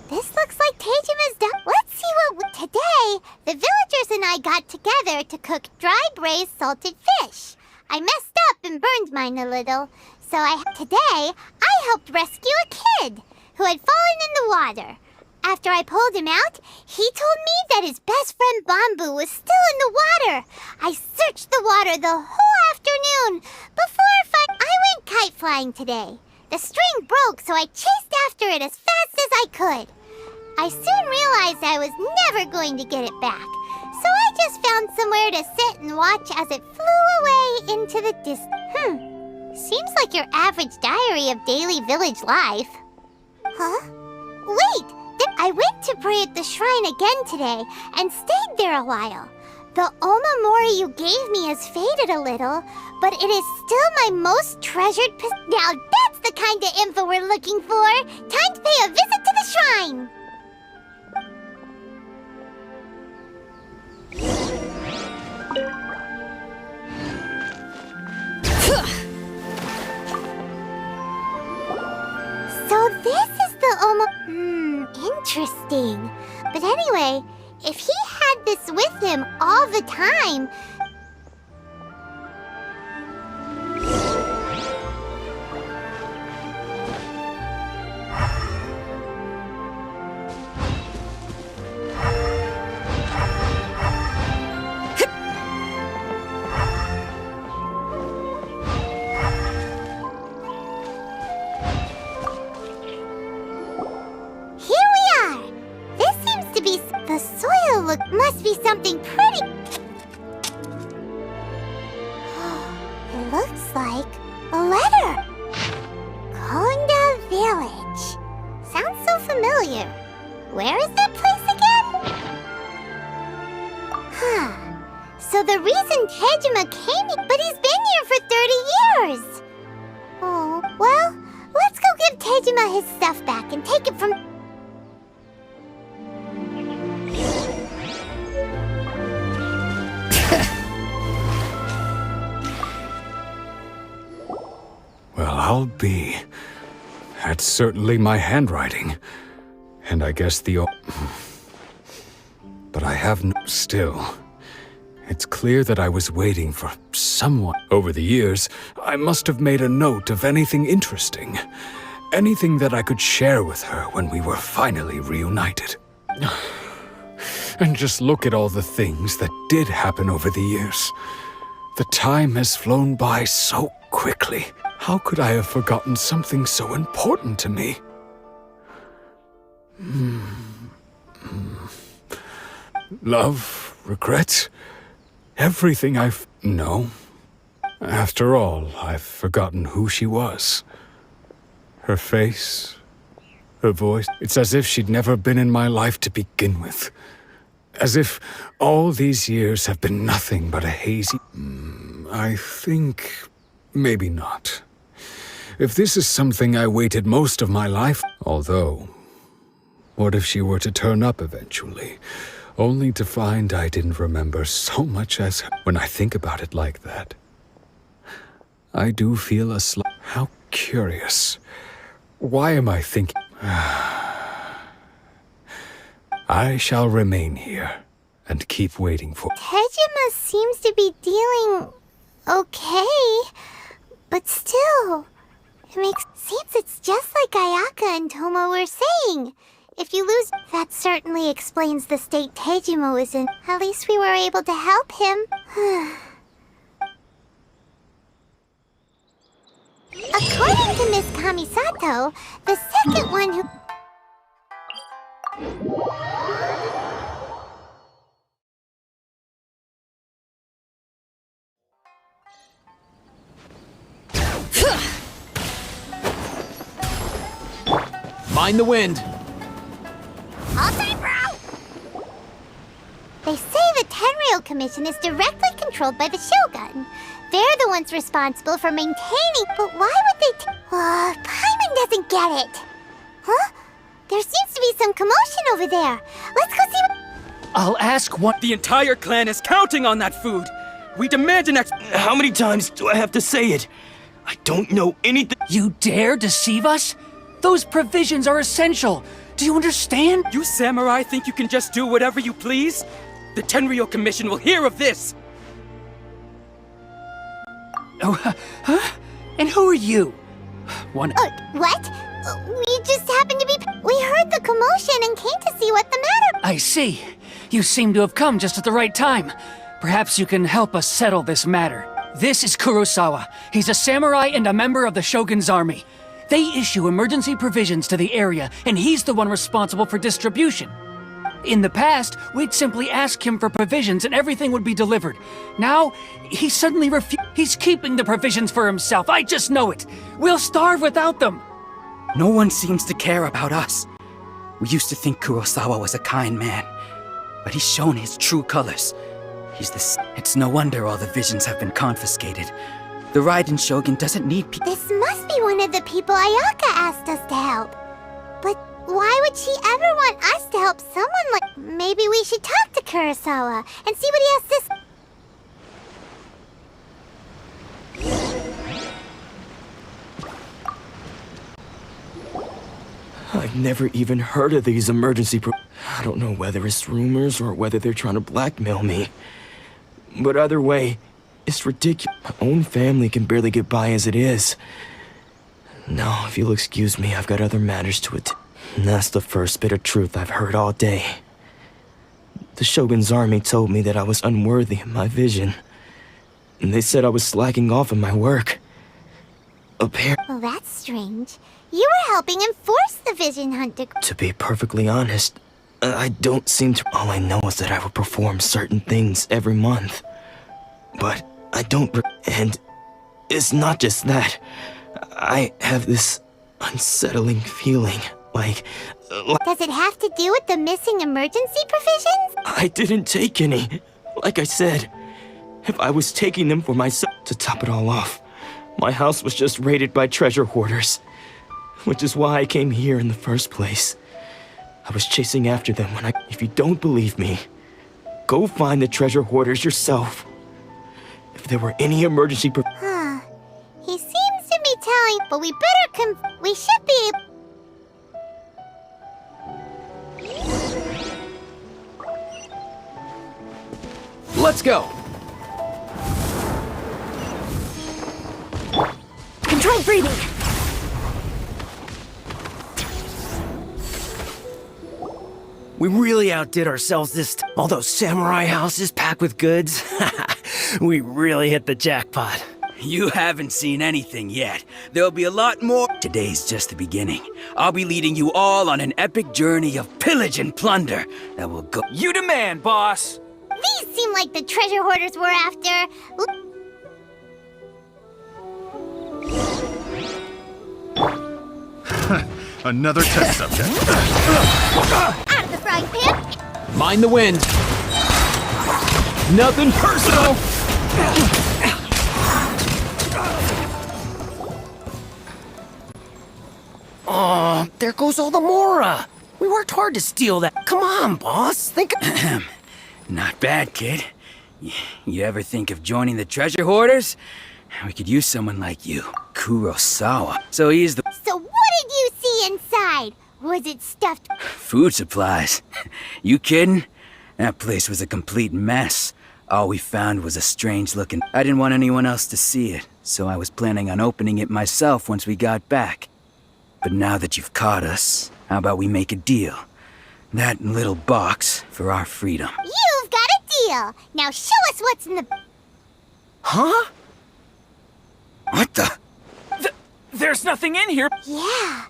This looks like Tejima's done. Let's see what... Today, the villagers and I got together to cook dry braised salted fish. I messed up and burned mine a little. So today, I helped rescue a kid who had fallen in the water. After I pulled him out, he told me that his best friend Bamboo was still in the water. I searched the water the whole afternoon. I went kite flying today. The string broke, so I chased after it as fast as I could. I soon realized I was never going to get it back, so I just found somewhere to sit and watch as it flew away into the distance. Seems like your average diary of daily village life. Huh? Wait! I went to pray at the shrine again today and stayed there a while. The Omamori you gave me has faded a little, but it is still my most treasured Now that's the kind of info we're looking for! Time to pay a visit to the shrine! So this is the interesting. But anyway, if he had this with him all the time... Must be something pretty. It looks like a letter. Konda Village. Sounds so familiar. Where is that place again? So the reason Tejima came, but he's been here for 30 years. Oh, well, let's go give Tejima his stuff back and take it from... Well, I'll be. That's certainly my handwriting. And I guess But I have no... Still, it's clear that I was waiting for someone. Over the years, I must have made a note of anything interesting. Anything that I could share with her when we were finally reunited. And just look at all the things that did happen over the years. The time has flown by so quickly. How could I have forgotten something so important to me? Love, regret, everything No. After all, I've forgotten who she was. Her face, her voice. It's as if she'd never been in my life to begin with. As if all these years have been nothing but a hazy... I think... maybe not. If this is something I waited most of my life... Although, what if she were to turn up eventually, only to find I didn't remember so much as her? When I think about it like that, I do feel a slight... How curious. Why am I thinking? I shall remain here and keep waiting for. Tejima seems to be dealing okay, but still, seems it's just like Ayaka and Toma were saying. If you lose, that certainly explains the state Tejima was in. At least we were able to help him. According to Miss Kamisato, the second one who... Mind the wind. All time, bro! They say the Tenryou Commission is directly controlled by the Shogun. They're the ones responsible for maintaining... But why would they... Paimon doesn't get it. Huh? There seems to be some commotion over there. Let's go see what... I'll ask what... The entire clan is counting on that food. We demand an How many times do I have to say it? I don't know anything... You dare deceive us? Those provisions are essential. Do you understand? You samurai think you can just do whatever you please? The Tenryou Commission will hear of this! Oh, huh? And who are you? What? We just happened to be... We heard the commotion and came to see what the matter... I see. You seem to have come just at the right time. Perhaps you can help us settle this matter. This is Kurosawa. He's a samurai and a member of the Shogun's army. They issue emergency provisions to the area, and he's the one responsible for distribution. In the past, we'd simply ask him for provisions and everything would be delivered. Now, he suddenly He's keeping the provisions for himself. I just know it. We'll starve without them. No one seems to care about us. We used to think Kurosawa was a kind man, but he's shown his true colors. It's no wonder all the visions have been confiscated. The Raiden Shogun doesn't need people. This must be one of the people Ayaka asked us to help. But why would she ever want us to help someone like... Maybe we should talk to Kurosawa and see what he has to say. I've never even heard of these emergency I don't know whether it's rumors or whether they're trying to blackmail me. But either way, it's ridiculous. My own family can barely get by as it is. Now, if you'll excuse me, I've got other matters to attend. And that's the first bit of truth I've heard all day. The Shogun's army told me that I was unworthy of my vision. And they said I was slacking off in my work. Well, that's strange. You were helping enforce the vision hunt To be perfectly honest, I don't seem to... All I know is that I will perform certain things every month. But I don't... And it's not just that. I have this unsettling feeling, like... Does it have to do with the missing emergency provisions? I didn't take any. Like I said, if I was taking them for myself... To top it all off, my house was just raided by treasure hoarders. Which is why I came here in the first place. I was chasing after them when If you don't believe me, go find the treasure hoarders yourself. If there were any emergency He seems to be telling, but we better we should be... Let's go. Controlled breathing. We really outdid ourselves this time. All those samurai houses packed with goods. We really hit the jackpot. You haven't seen anything yet. There'll be a lot more. Today's just the beginning. I'll be leading you all on an epic journey of pillage and plunder that will go... You demand, boss! These seem like the treasure hoarders we're after. Another test subject. Out of the frying pan! Mind the wind. Nothing personal. Oh, there goes all the Mora. We worked hard to steal that. Come on, boss. Think. Not bad, kid. You ever think of joining the treasure hoarders? We could use someone like you. Kurosawa. So he's the So what did you see inside? Was it stuffed? food supplies. You kidding? That place was a complete mess. All we found was a strange looking... I didn't want anyone else to see it, so I was planning on opening it myself once we got back. But now that you've caught us, how about we make a deal? That little box for our freedom. You've got a deal. Now show us what's in the... Huh? What the? There's nothing in here. Yeah,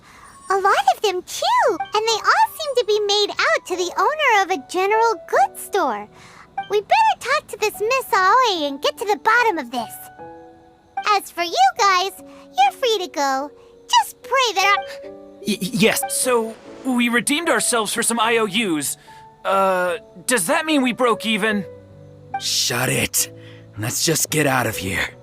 a lot of them too. And they all seem to be made out to the owner of a general goods store. We better talk to this Miss Aoi and get to the bottom of this. As for you guys, you're free to go. Just pray that our... Yes. So, we redeemed ourselves for some IOUs. Does that mean we broke even? Shut it. Let's just get out of here.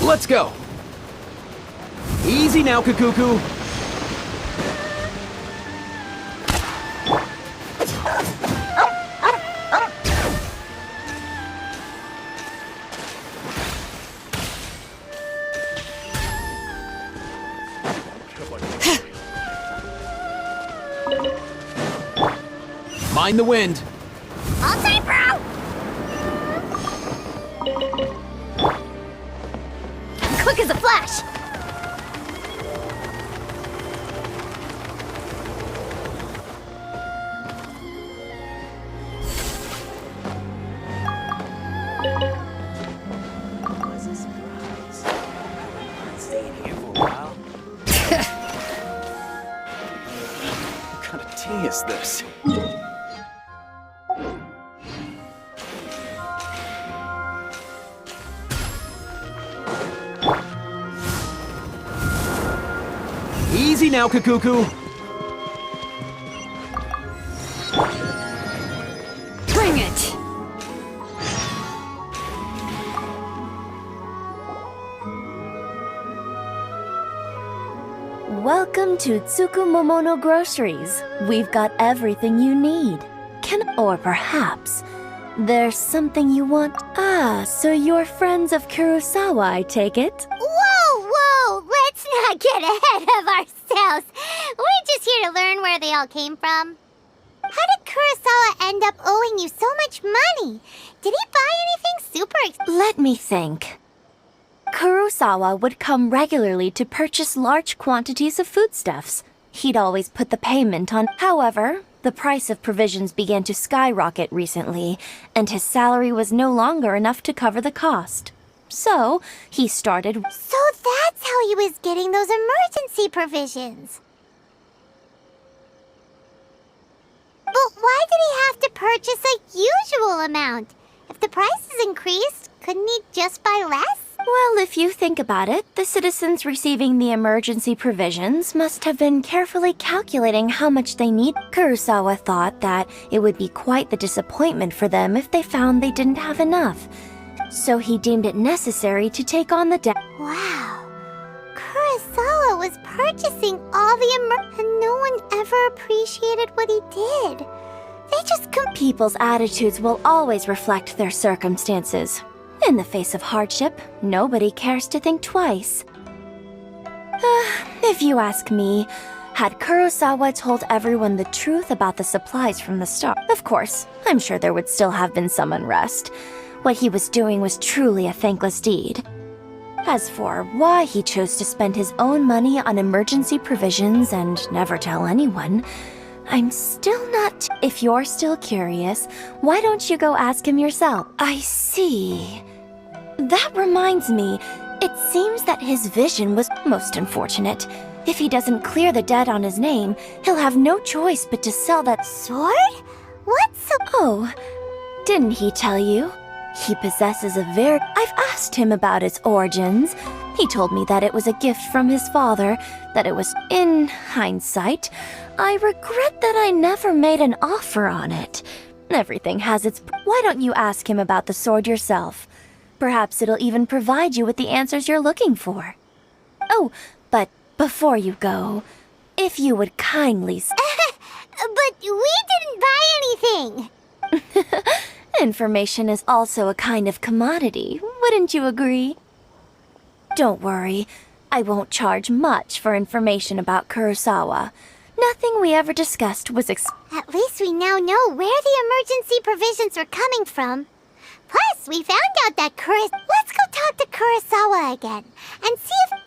Let's go. Easy now, Kakuku. Mind the wind. All time, bro! Quick as a flash! What kind of tea is this? Easy now, Kakuku. Bring it! Welcome to Tsukumomono Groceries. We've got everything you need. Or perhaps there's something you want. Ah, so you're friends of Kurosawa, I take it? Whoa! Let's not get ahead of ourselves. We're just here to learn where they all came from. How did Kurosawa end up owing you so much money? Did he buy anything super... Let me think. Kurosawa would come regularly to purchase large quantities of foodstuffs. He'd always put the payment on. However, the price of provisions began to skyrocket recently, and his salary was no longer enough to cover the cost. So, he started... So that's how he was getting those emergency provisions. But why did he have to purchase a usual amount? If the prices increased, couldn't he just buy less? Well, if you think about it, the citizens receiving the emergency provisions must have been carefully calculating how much they need. Kurosawa thought that it would be quite the disappointment for them if they found they didn't have enough. So he deemed it necessary to take on the debt. Wow. Kurosawa was purchasing all the and no one ever appreciated what he did. They just People's attitudes will always reflect their circumstances. In the face of hardship, nobody cares to think twice. If you ask me, had Kurosawa told everyone the truth about the supplies from the start, of course, I'm sure there would still have been some unrest. What he was doing was truly a thankless deed. As for why he chose to spend his own money on emergency provisions and never tell anyone, I'm still not... If you're still curious, why don't you go ask him yourself? I see. That reminds me, it seems that his vision was most unfortunate. If he doesn't clear the debt on his name, he'll have no choice but to sell that sword? What's so... Oh, didn't he tell you? He possesses a very... I've asked him about its origins. He told me that it was a gift from his father, that it was... In hindsight, I regret that I never made an offer on it. Everything has its... Why don't you ask him about the sword yourself? Perhaps it'll even provide you with the answers you're looking for. Oh, but before you go, if you would kindly... But we didn't buy anything! Information is also a kind of commodity, wouldn't you agree? Don't worry, I won't charge much for information about Kurosawa. Nothing we ever discussed was At least we now know where the emergency provisions are coming from. Plus, we found out that Let's go talk to Kurosawa again, and see if...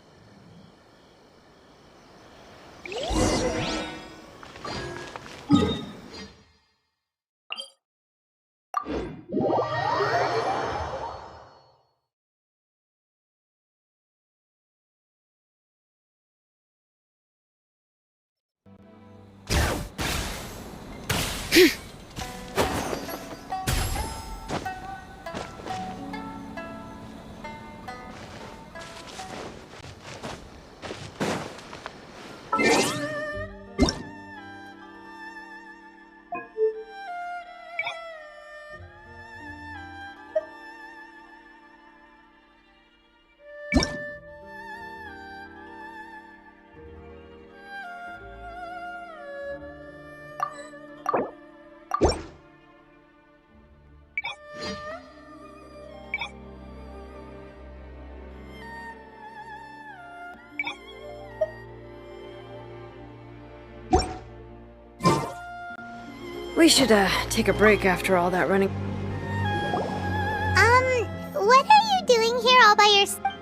We should, take a break after all that running. What are you doing here all by yourself?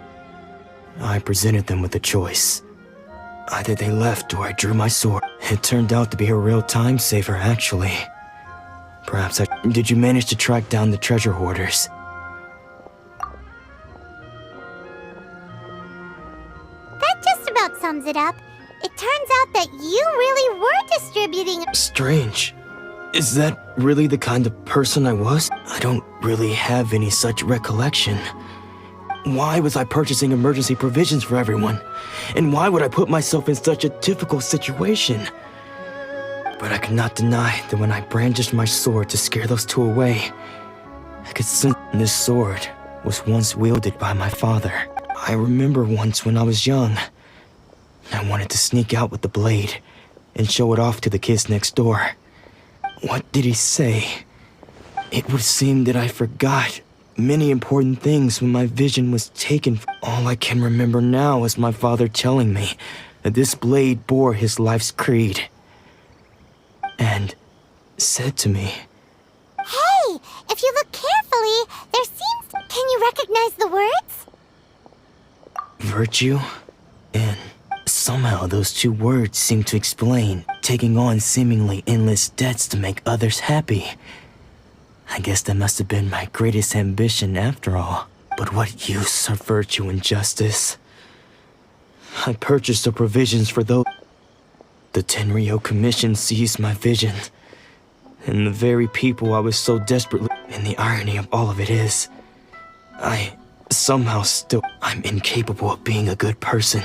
I presented them with a choice. Either they left or I drew my sword. It turned out to be a real time saver, actually. Perhaps I... Did you manage to track down the treasure hoarders? That just about sums it up. It turns out that you really were distributing... Strange. Is that really the kind of person I was? I don't really have any such recollection. Why was I purchasing emergency provisions for everyone? And why would I put myself in such a difficult situation? But I could not deny that when I brandished my sword to scare those two away, I could sense this sword was once wielded by my father. I remember once when I was young, I wanted to sneak out with the blade and show it off to the kids next door. What did he say? It would seem that I forgot many important things when my vision was taken. All I can remember now is my father telling me that this blade bore his life's creed. And said to me, Hey, if you look carefully, there seems... Can you recognize the words? virtue, and somehow those two words seem to explain taking on seemingly endless debts to make others happy. I guess that must have been my greatest ambition after all. But what use are virtue and justice? I purchased the provisions for those. The Tenryo Commission seized my vision. And the very people I was so desperately... And the irony of all of it is, I'm incapable of being a good person.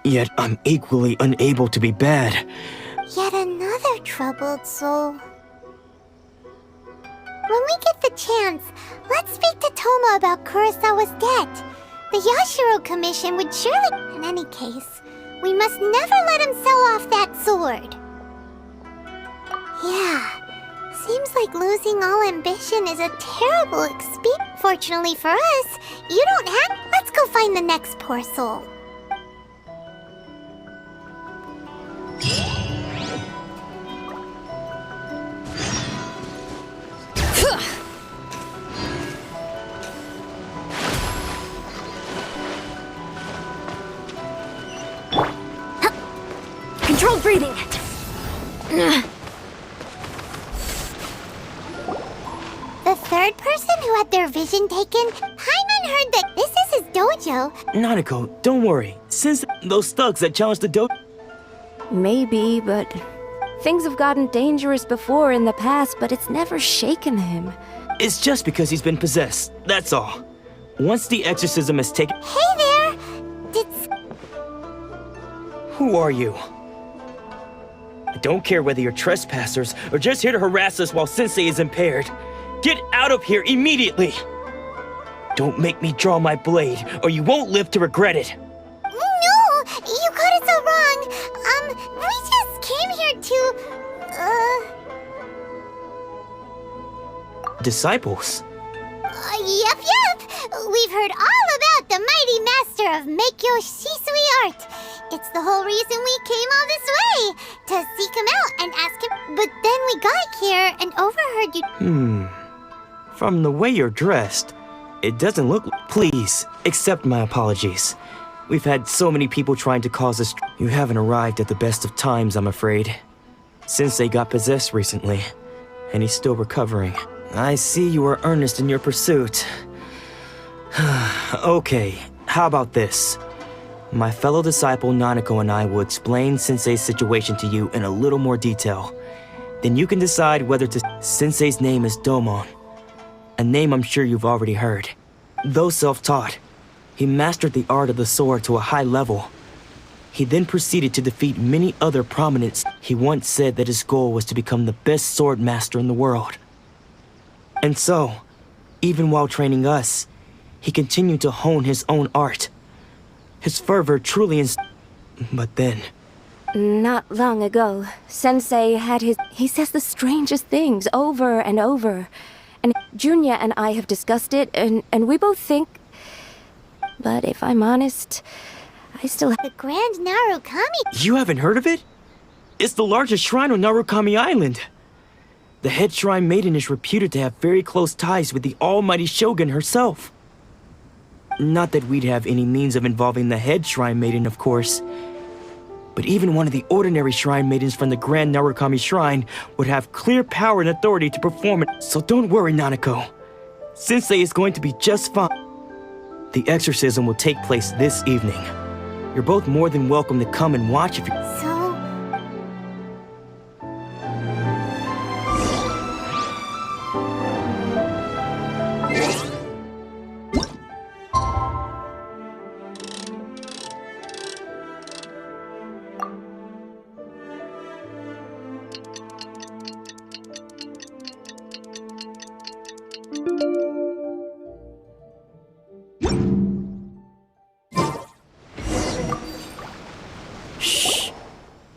Yet I'm equally unable to be bad. Yet another troubled soul. When we get the chance, let's speak to Toma about Kurosawa's debt. The Yashiro Commission would surely... In any case, we must never let him sell off that sword. Yeah, seems like losing all ambition is a terrible experience. Fortunately for us, you don't have... Let's go find the next poor soul. Controlled breathing. The third person who had their vision taken, Paimon heard that this is his dojo. Nanako, don't worry. Since those thugs that challenged the dojo... Maybe, but things have gotten dangerous before in the past, but it's never shaken him. It's just because he's been possessed, that's all. Once the exorcism is taken... Hey there! Did... Who are you? don't care whether you're trespassers or just here to harass us while Sensei is impaired. Get out of here immediately! Don't make me draw my blade, or you won't live to regret it. No! You got it so wrong. We just came here to... Disciples? Yep. We've heard all about the mighty master of Meikyo Shisui art. It's the whole reason we came all this way, to seek him out and ask him. But then we got here and overheard you... From the way you're dressed, it doesn't look... Please, accept my apologies. We've had so many people trying to cause us... You haven't arrived at the best of times, I'm afraid. Sensei got possessed recently, and he's still recovering. I see you are earnest in your pursuit. Okay, how about this? My fellow disciple Nanako and I will explain Sensei's situation to you in a little more detail. Then you can decide whether to... Sensei's name is Domon, a name I'm sure you've already heard. Though self-taught, he mastered the art of the sword to a high level. He then proceeded to defeat many other prominents. He once said that his goal was to become the best sword master in the world. And so, even while training us, he continued to hone his own art. His fervor truly But then... Not long ago, Sensei had his... He says the strangest things over and over. And Junya and I have discussed it, and we both think... But if I'm honest, I still... The Grand Narukami... You haven't heard of it? It's the largest shrine on Narukami Island. The head shrine maiden is reputed to have very close ties with the almighty Shogun herself. Not that we'd have any means of involving the head shrine maiden, of course. But even one of the ordinary shrine maidens from the Grand Narukami Shrine would have clear power and authority to perform it. So don't worry, Nanako. Sensei is going to be just fine. The exorcism will take place this evening. You're both more than welcome to come and watch if you... So...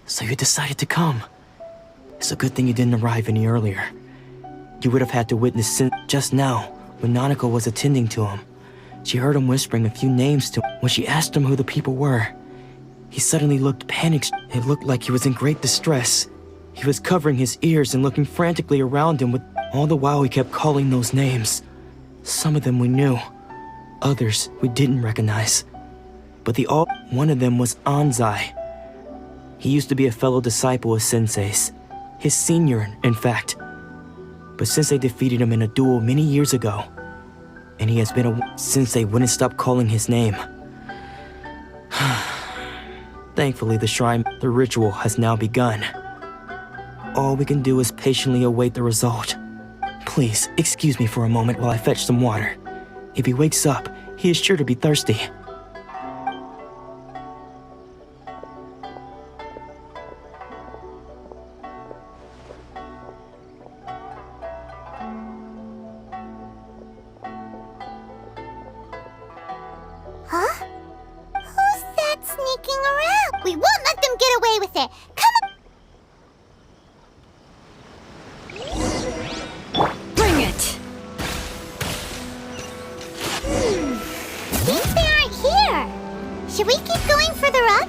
So you decided to come. It's a good thing you didn't arrive any earlier. You would have had to witness just now, when Nanako was attending to him. She heard him whispering a few names to him. When she asked him who the people were, he suddenly looked panicked. It looked like he was in great distress. He was covering his ears and looking frantically around him, all the while he kept calling those names. Some of them we knew, others we didn't recognize. But one of them was Anzai. He used to be a fellow disciple of Sensei's. His senior, in fact. But Sensei defeated him in a duel many years ago. And he has been Sensei wouldn't stop calling his name. Thankfully, the ritual has now begun. All we can do is patiently await the result. Please, excuse me for a moment while I fetch some water. If he wakes up, he is sure to be thirsty. Huh? Who's that sneaking around? We won't let them get away with it. Come on! Bring it! Seems they aren't here. Should we keep going further up?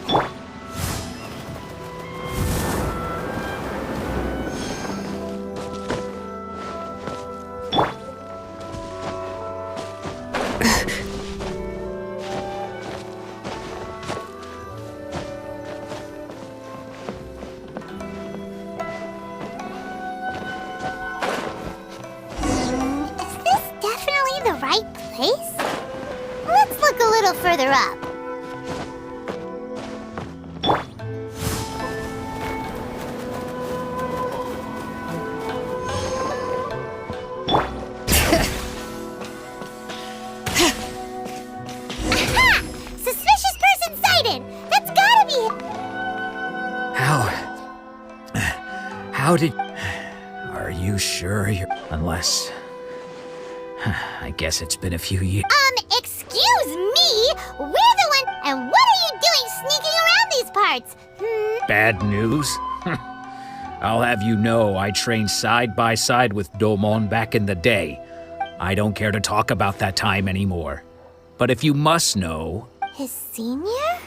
Let's look a little further up. Aha! Suspicious person sighted! That's gotta be... How? How did... Are you sure you're... Unless... I guess it's been a few years. Excuse me? We're the one... And what are you doing sneaking around these parts? Bad news? I'll have you know I trained side by side with Domon back in the day. I don't care to talk about that time anymore. But if you must know... His senior?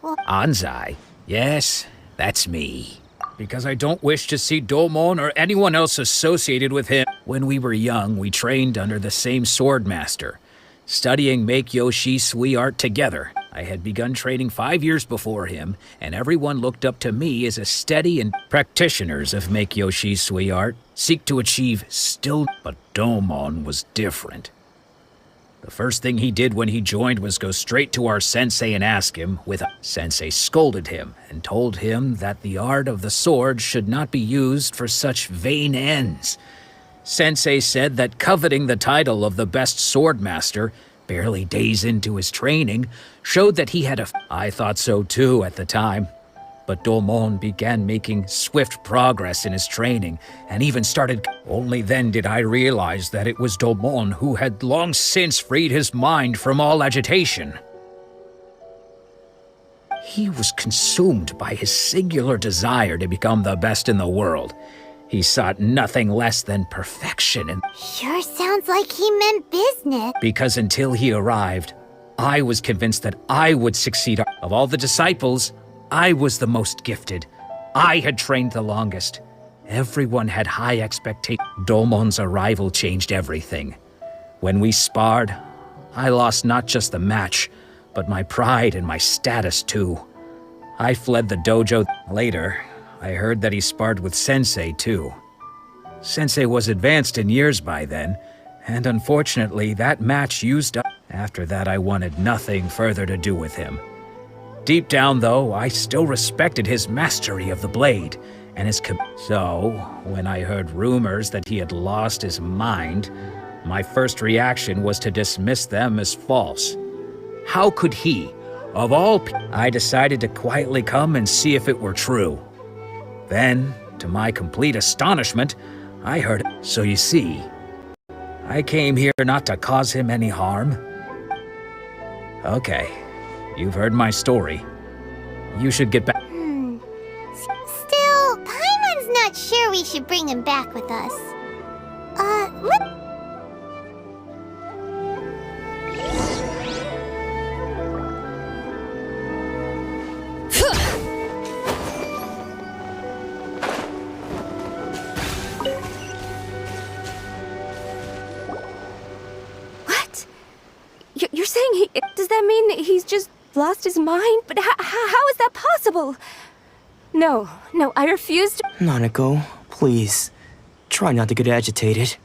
Well, Anzai, yes, that's me. Because I don't wish to see Domon or anyone else associated with him. When we were young, we trained under the same swordmaster, studying Meikyo Sui art together. I had begun training 5 years before him, and everyone looked up to me as a steady and practitioners of Meikyo Sui art seek to achieve still. But Domon was different. The first thing he did when he joined was go straight to our sensei and ask him, Sensei scolded him and told him that the art of the sword should not be used for such vain ends. Sensei said that coveting the title of the best swordmaster, barely days into his training, showed that he had I thought so too at the time. But Domon began making swift progress in his training, and even started... Only then did I realize that it was Domon who had long since freed his mind from all agitation. He was consumed by his singular desire to become the best in the world. He sought nothing less than perfection, and... Sure sounds like he meant business. Because until he arrived, I was convinced that I would succeed. Of all the disciples, I was the most gifted. I had trained the longest. Everyone had high expectations. Domon's arrival changed everything. When we sparred, I lost not just the match, but my pride and my status too. I fled the dojo. Later, I heard that he sparred with Sensei too. Sensei was advanced in years by then, and unfortunately that match used up. After that, I wanted nothing further to do with him. Deep down, though, I still respected his mastery of the blade, and his So, when I heard rumors that he had lost his mind, my first reaction was to dismiss them as false. How could he, of all I decided to quietly come and see if it were true. Then, to my complete astonishment, I heard it. So you see, I came here not to cause him any harm. Okay. You've heard my story. You should get back. Still, Paimon's not sure we should bring him back with us. What? You're saying does that mean he's just lost his mind? But how is that possible? No, I refuse to... Nanako, please. Try not to get agitated.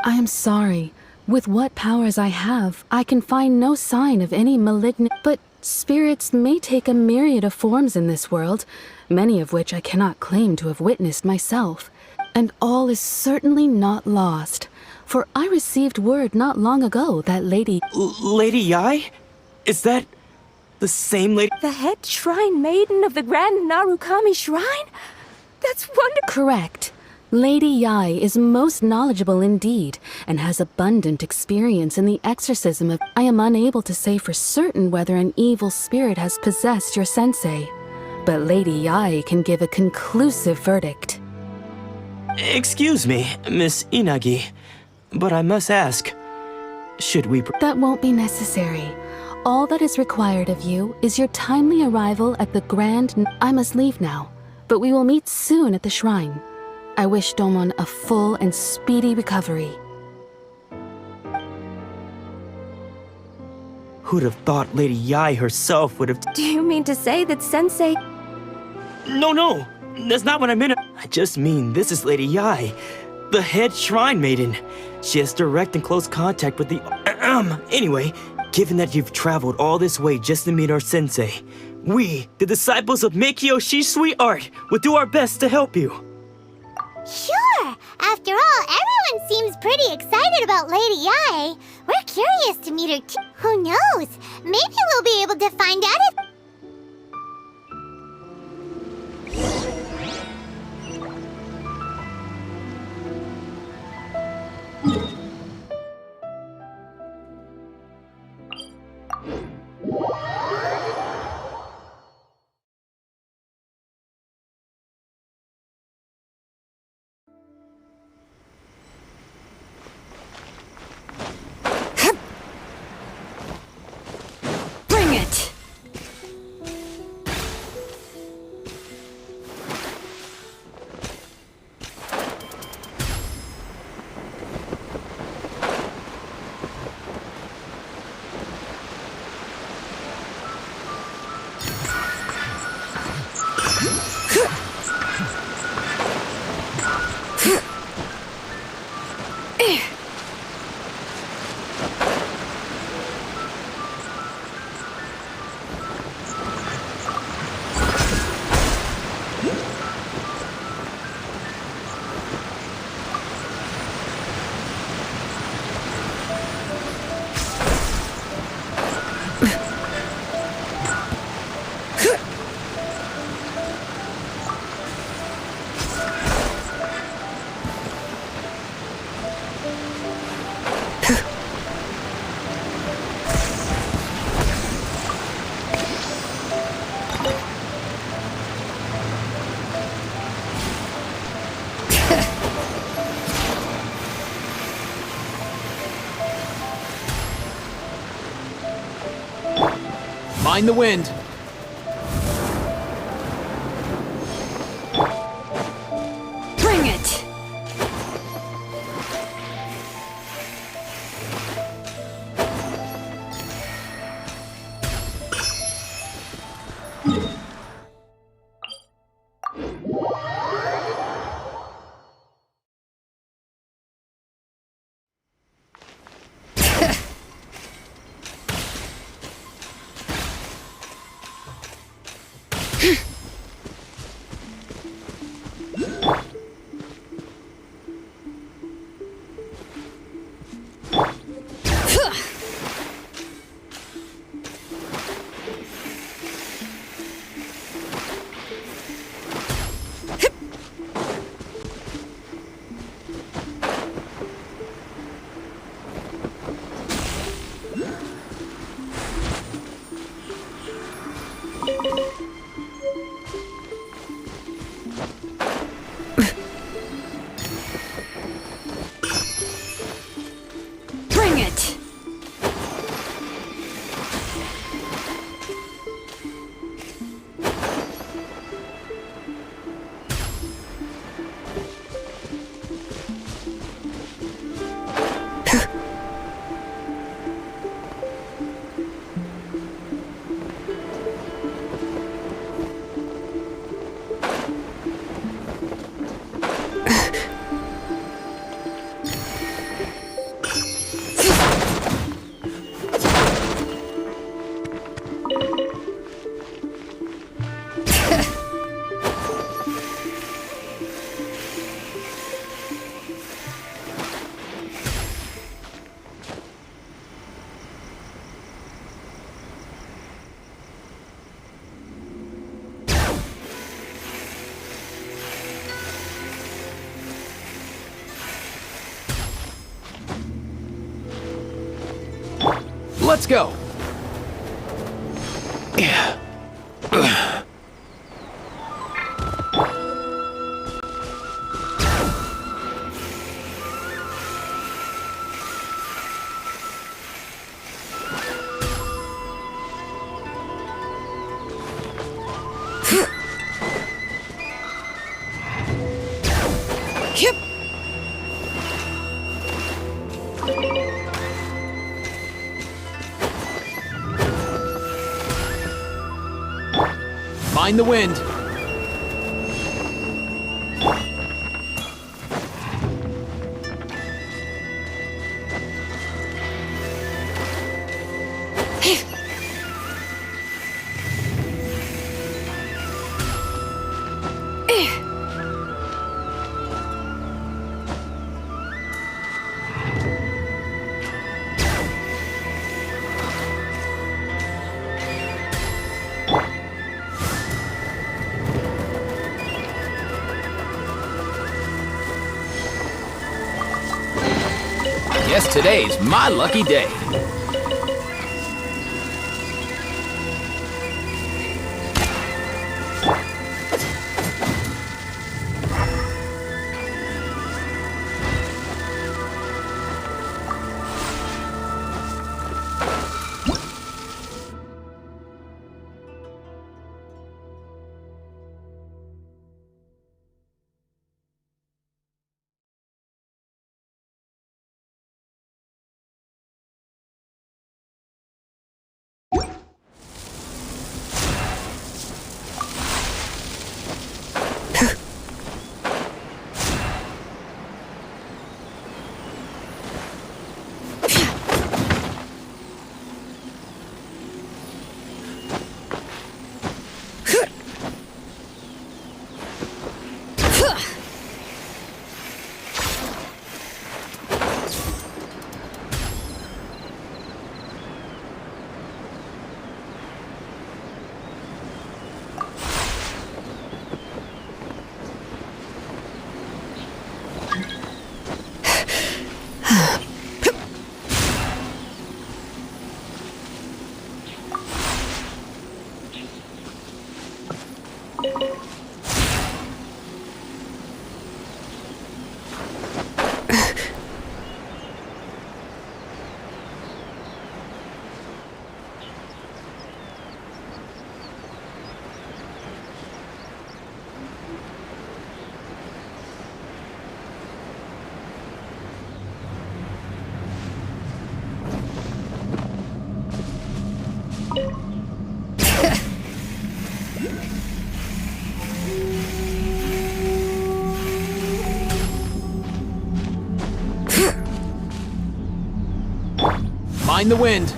I am sorry. With what powers I have, I can find no sign of any malignant... But spirits may take a myriad of forms in this world, many of which I cannot claim to have witnessed myself. And all is certainly not lost. For I received word not long ago that Lady... Lady Yai? Is that... the same lady? The head shrine maiden of the Grand Narukami Shrine? That's wonderful. Correct. Lady Yai is most knowledgeable indeed, and has abundant experience in the exorcism of... I am unable to say for certain whether an evil spirit has possessed your sensei, but Lady Yai can give a conclusive verdict. Excuse me, Miss Inagi, but I must ask, should we... That won't be necessary. All that is required of you is your timely arrival at the Grand... I must leave now, but we will meet soon at the shrine. I wish Domon a full and speedy recovery. Who'd have thought Lady Yai herself would have... Do you mean to say that Sensei... No, that's not what I meant. I just mean this is Lady Yai, the head shrine maiden. She has direct and close contact with the... Anyway, given that you've traveled all this way just to meet our sensei, we, the disciples of Meikyo Sui art, will do our best to help you. Sure! After all, everyone seems pretty excited about Lady Yai. We're curious to meet her too. Who knows? Maybe we'll be able to find out if... Mind the wind. Bring it! Bring it! Let's go. Mind the wind. Guess today's my lucky day. Mind the wind.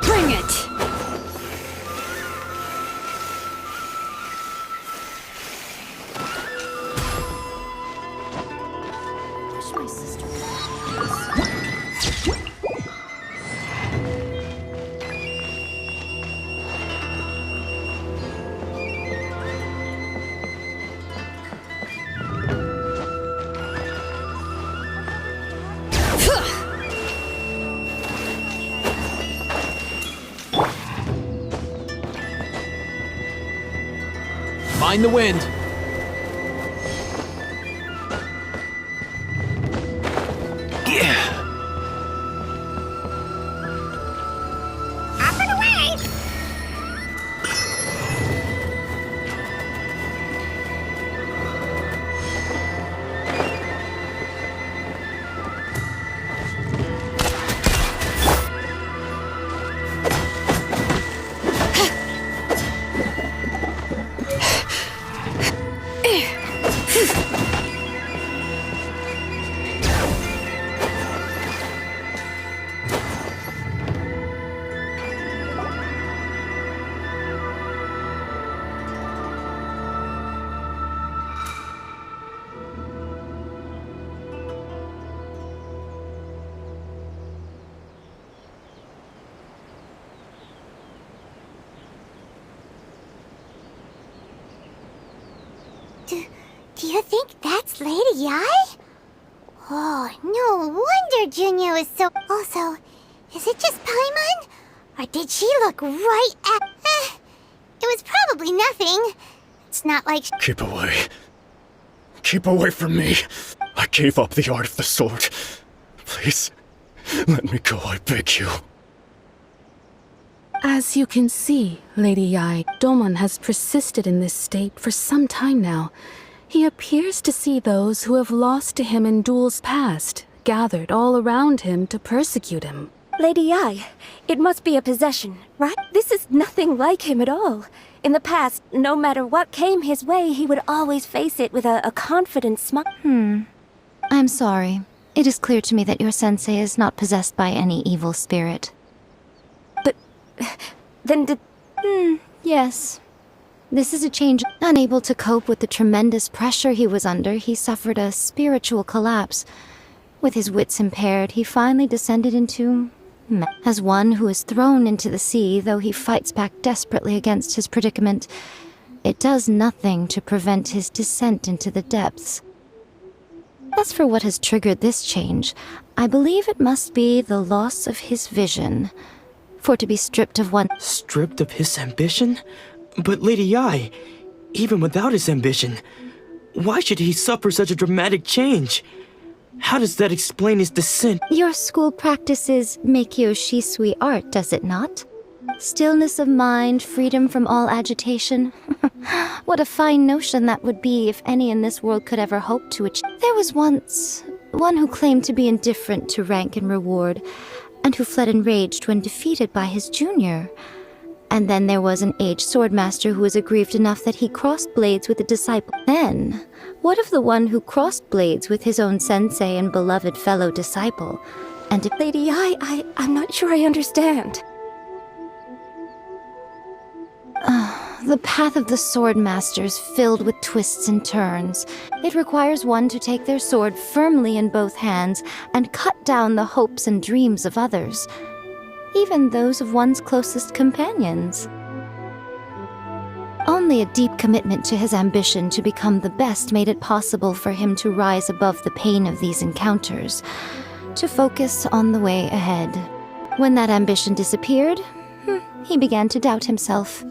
Bring it! Wish my sister Mind the wind. Do you think that's Lady Yai? Oh, no wonder Junior was so... Also, is it just Paimon? Or did she look right at... it was probably nothing. It's not like... Keep away. Keep away from me. I gave up the art of the sword. Please, let me go, I beg you. As you can see, Lady Yai, Domon has persisted in this state for some time now. He appears to see those who have lost to him in duels past, gathered all around him to persecute him. Lady Yai, it must be a possession, right? This is nothing like him at all. In the past, no matter what came his way, he would always face it with a confident smile. I'm sorry. It is clear to me that your sensei is not possessed by any evil spirit. But... then did... Yes. This is a change. Unable to cope with the tremendous pressure he was under, he suffered a spiritual collapse. With his wits impaired, he finally descended into... As one who is thrown into the sea, though he fights back desperately against his predicament, it does nothing to prevent his descent into the depths. As for what has triggered this change, I believe it must be the loss of his vision. For to be stripped of one... Stripped of his ambition? But Lady Yai, even without his ambition, why should he suffer such a dramatic change? How does that explain his descent? Your school practices Meikyo Shisui art, does it not? Stillness of mind, freedom from all agitation. What a fine notion that would be if any in this world could ever hope to achieve. There was once one who claimed to be indifferent to rank and reward, and who fled enraged when defeated by his junior. And then there was an aged swordmaster who was aggrieved enough that he crossed blades with a disciple. Then, what of the one who crossed blades with his own sensei and beloved fellow disciple? And if... Lady Yai, I'm not sure I understand. The path of the swordmaster is filled with twists and turns. It requires one to take their sword firmly in both hands and cut down the hopes and dreams of others, even those of one's closest companions. Only a deep commitment to his ambition to become the best made it possible for him to rise above the pain of these encounters, to focus on the way ahead. When that ambition disappeared, he began to doubt himself.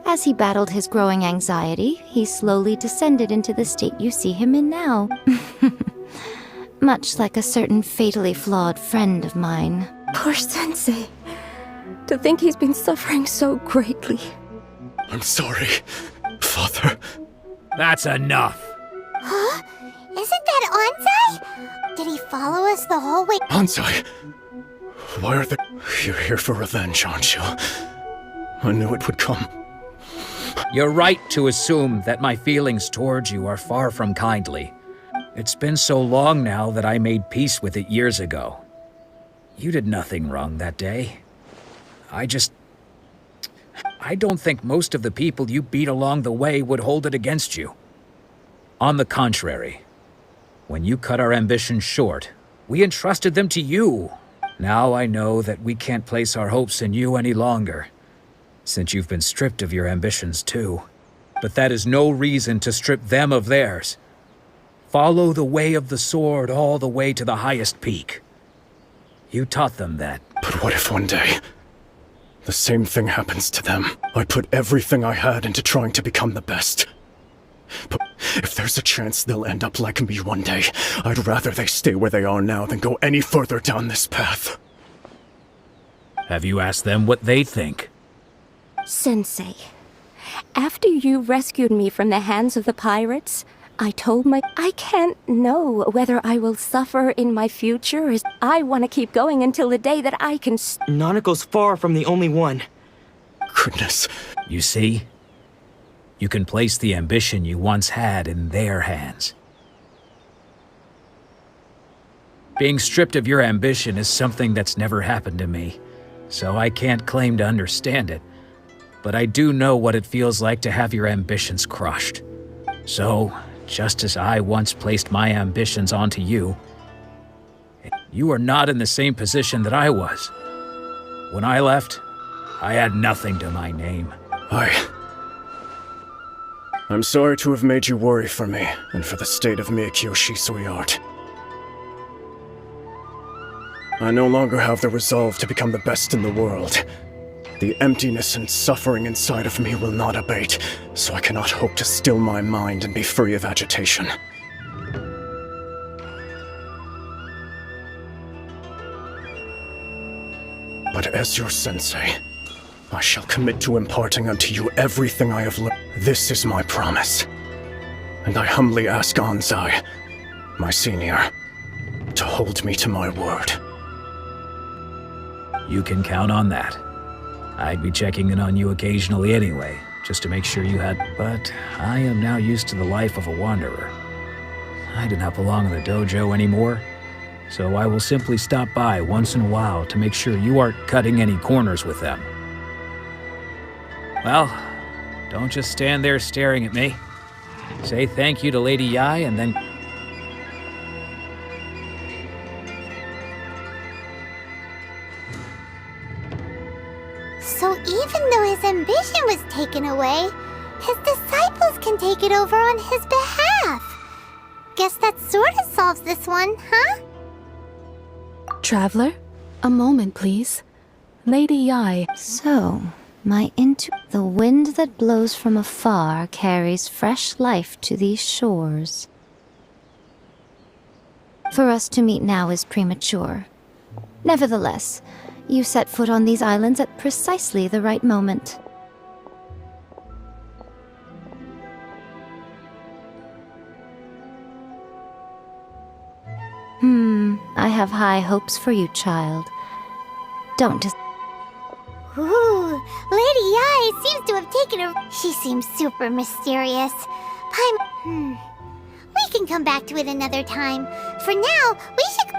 As he battled his growing anxiety, he slowly descended into the state you see him in now. Much like a certain fatally flawed friend of mine. Poor Sensei. To think he's been suffering so greatly. I'm sorry, Father. That's enough. Huh? Isn't that Anzai? Did he follow us the whole way? Anzai! Why are they... You're here for revenge, aren't you? I knew it would come. You're right to assume that my feelings towards you are far from kindly. It's been so long now that I made peace with it years ago. You did nothing wrong that day. I don't think most of the people you beat along the way would hold it against you. On the contrary, when you cut our ambitions short, we entrusted them to you. Now I know that we can't place our hopes in you any longer, since you've been stripped of your ambitions too. But that is no reason to strip them of theirs. Follow the way of the sword all the way to the highest peak. You taught them that. But what if one day, the same thing happens to them? I put everything I had into trying to become the best. But if there's a chance they'll end up like me one day, I'd rather they stay where they are now than go any further down this path. Have you asked them what they think? Sensei, after you rescued me from the hands of the pirates, I told I can't know whether I will suffer in my future, as I want to keep going until the day that I can... Nanako's far from the only one. Goodness. You see? You can place the ambition you once had in their hands. Being stripped of your ambition is something that's never happened to me, so I can't claim to understand it. But I do know what it feels like to have your ambitions crushed. So, just as I once placed my ambitions onto you, you are not in the same position that I was. When I left, I had nothing to my name. I'm sorry to have made you worry for me, and for the state of Miyakyo Shisui art. I no longer have the resolve to become the best in the world. The emptiness and suffering inside of me will not abate, so I cannot hope to still my mind and be free of agitation. But as your sensei, I shall commit to imparting unto you everything I have learned. This is my promise. And I humbly ask Anzai, my senior, to hold me to my word. You can count on that. I'd be checking in on you occasionally anyway, just to make sure you had... But I am now used to the life of a wanderer. I do not belong in the dojo anymore, so I will simply stop by once in a while to make sure you aren't cutting any corners with them. Well, don't just stand there staring at me. Say thank you to Lady Yai and then... So even though his ambition was taken away, his disciples can take it over on his behalf. Guess that sort of solves this one, huh? Traveler, a moment, please. Lady Yai. So, the wind that blows from afar carries fresh life to these shores. For us to meet now is premature. Nevertheless, you set foot on these islands at precisely the right moment. I have high hopes for you, child. Don't just... Ooh, Lady Yai seems to have taken a... She seems super mysterious. We can come back to it another time. For now, we should...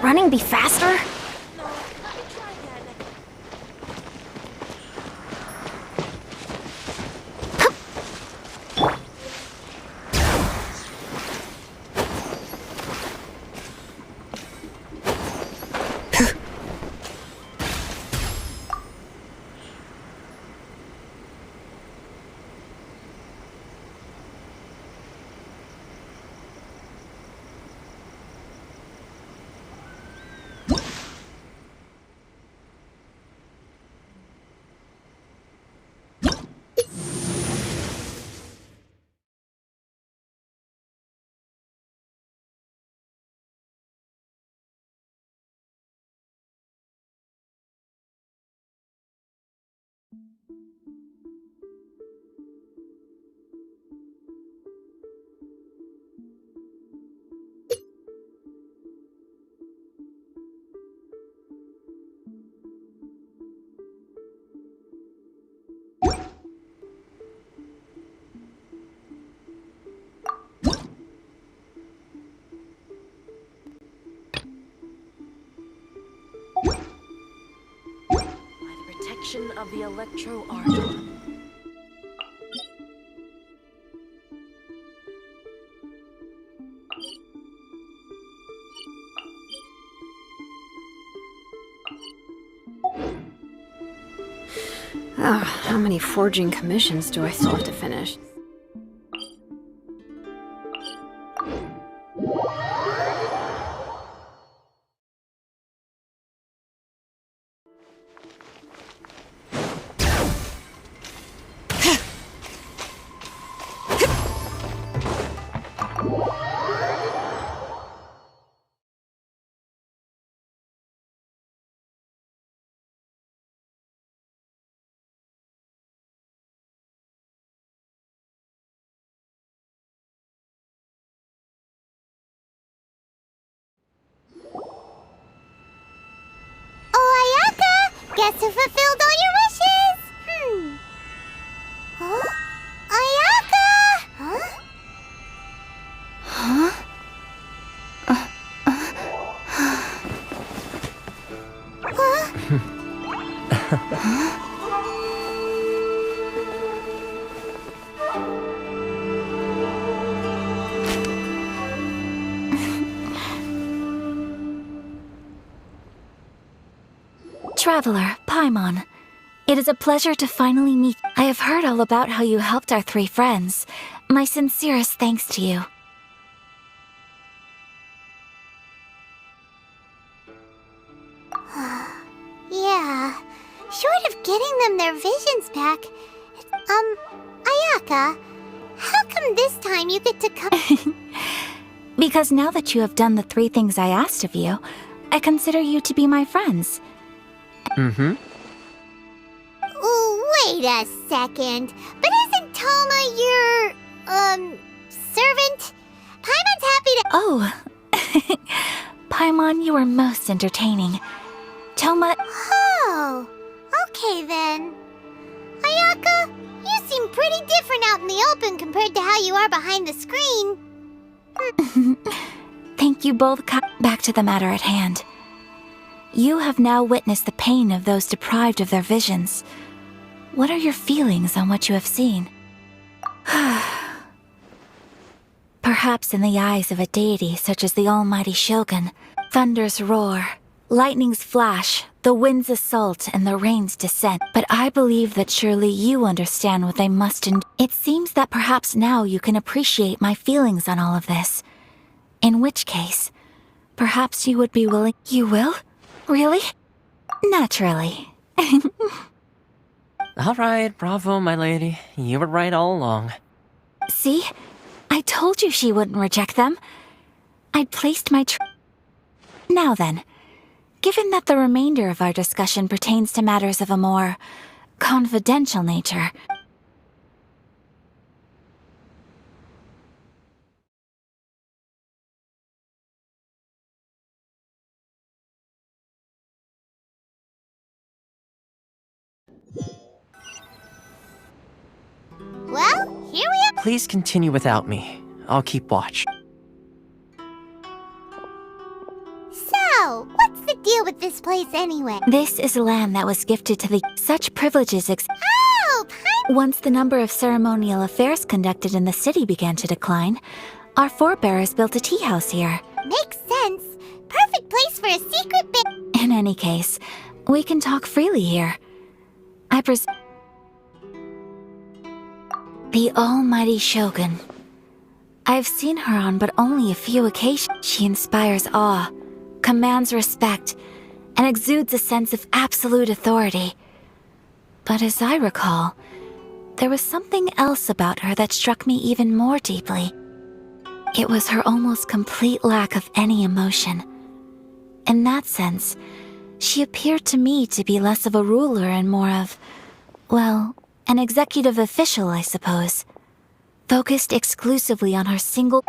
running be faster? Of the Electro Archon. How many forging commissions do I still have to finish? Guess who fulfilled all your wishes? Huh? Ayaka! Huh? Traveler, Paimon. It is a pleasure to finally meet. I have heard all about how you helped our three friends. My sincerest thanks to you. Yeah, short of getting them their visions back. Ayaka, how come this time you get to come? Because now that you have done the three things I asked of you, I consider you to be my friends. Mm-hmm. Wait a second. But isn't Toma your, servant? Paimon's happy to— Oh. Paimon, you are most entertaining. Toma— Oh, okay then. Ayaka, you seem pretty different out in the open compared to how you are behind the screen. Thank you both. Back to the matter at hand. You have now witnessed the pain of those deprived of their visions. What are your feelings on what you have seen? Perhaps in the eyes of a deity such as the almighty Shogun, thunders roar, lightnings flash, the winds assault, and the rains descend. But I believe that surely you understand what they must endure. It seems that perhaps now you can appreciate my feelings on all of this. In which case, perhaps you would be willing— You will? Really? Naturally. All right, bravo, my lady. You were right all along. See? I told you she wouldn't reject them. I'd placed my Now then, given that the remainder of our discussion pertains to matters of a more confidential nature— Well, here we are. Please continue without me. I'll keep watch. So, place anyway? This is land that was gifted to the... Such privileges Oh, Once the number of ceremonial affairs conducted in the city began to decline, our forebears built a tea house here. Makes sense. Perfect place for a secret bit. In any case, we can talk freely here. The almighty Shogun. I've seen her on but only a few occasions. She inspires awe, commands respect, and exudes a sense of absolute authority. But as I recall, there was something else about her that struck me even more deeply. It was her almost complete lack of any emotion. In that sense, she appeared to me to be less of a ruler and more of, well, an executive official, I suppose. Focused exclusively on her single...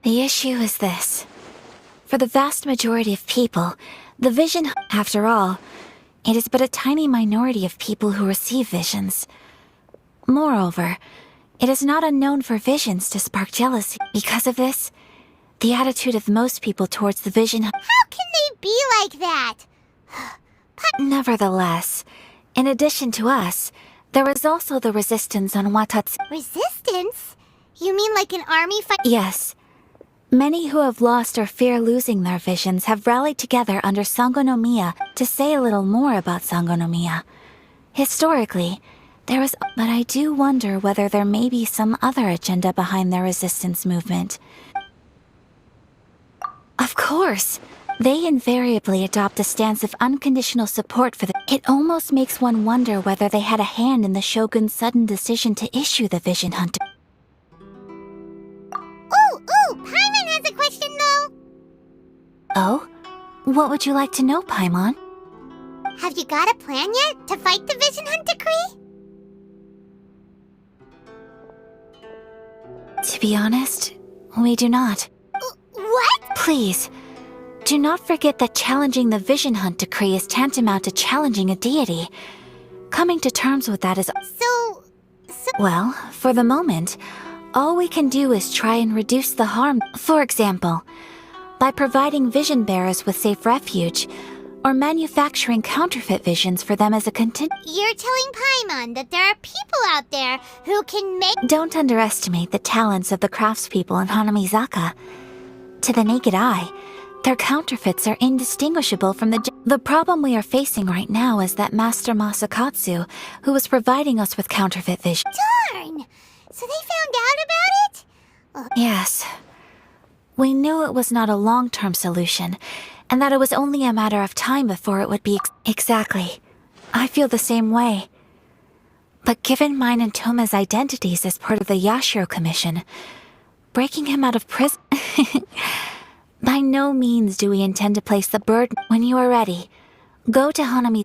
The issue is this. For the vast majority of people, the vision... After all, it is but a tiny minority of people who receive visions. Moreover, it is not unknown for visions to spark jealousy. Because of this, the attitude of most people towards the vision... How can they be like that? Nevertheless, in addition to us, there is also the resistance on Watatsu. Resistance? You mean like an army fight? Yes. Many who have lost or fear losing their visions have rallied together under Sangonomiya to say a little more about Sangonomiya. Historically, there is... But I do wonder whether there may be some other agenda behind their resistance movement. Of course! They invariably adopt a stance of unconditional support for the... It almost makes one wonder whether they had a hand in the Shogun's sudden decision to issue the Vision Hunter. Ooh, Paimon has a question though! Oh? What would you like to know, Paimon? Have you got a plan yet to fight the Vision Hunt decree? To be honest, we do not. What? Please, do not forget that challenging the Vision Hunt decree is tantamount to challenging a deity. Coming to terms with that is... So... Well, for the moment, all we can do is try and reduce the harm. For example, by providing vision bearers with safe refuge, or manufacturing counterfeit visions for them as a You're telling Paimon that there are people out there who can make... Don't underestimate the talents of the craftspeople in Hanamizaka. To the naked eye, their counterfeits are indistinguishable from the... The problem we are facing right now is that Master Masakatsu, who was providing us with counterfeit vision... Darn! So they found out about it? Yes. We knew it was not a long-term solution, and that it was only a matter of time before it would be... Exactly. I feel the same way. But given mine and Toma's identities as part of the Yashiro Commission, breaking him out of prison... By no means do we intend to place the burden. When you are ready, go to Hanami...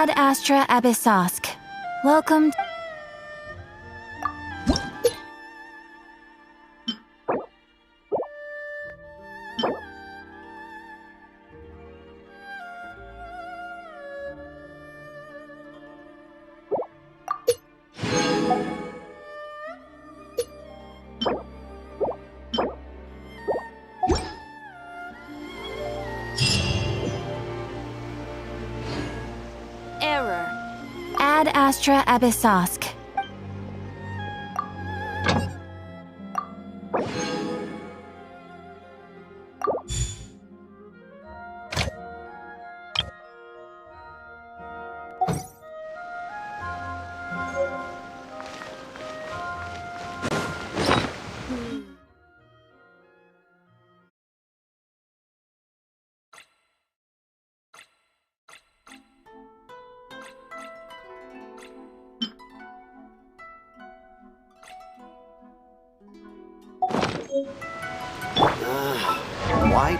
Ad Astra Abyssosk. Welcome. Error. Ad Astra Abyssosk. Why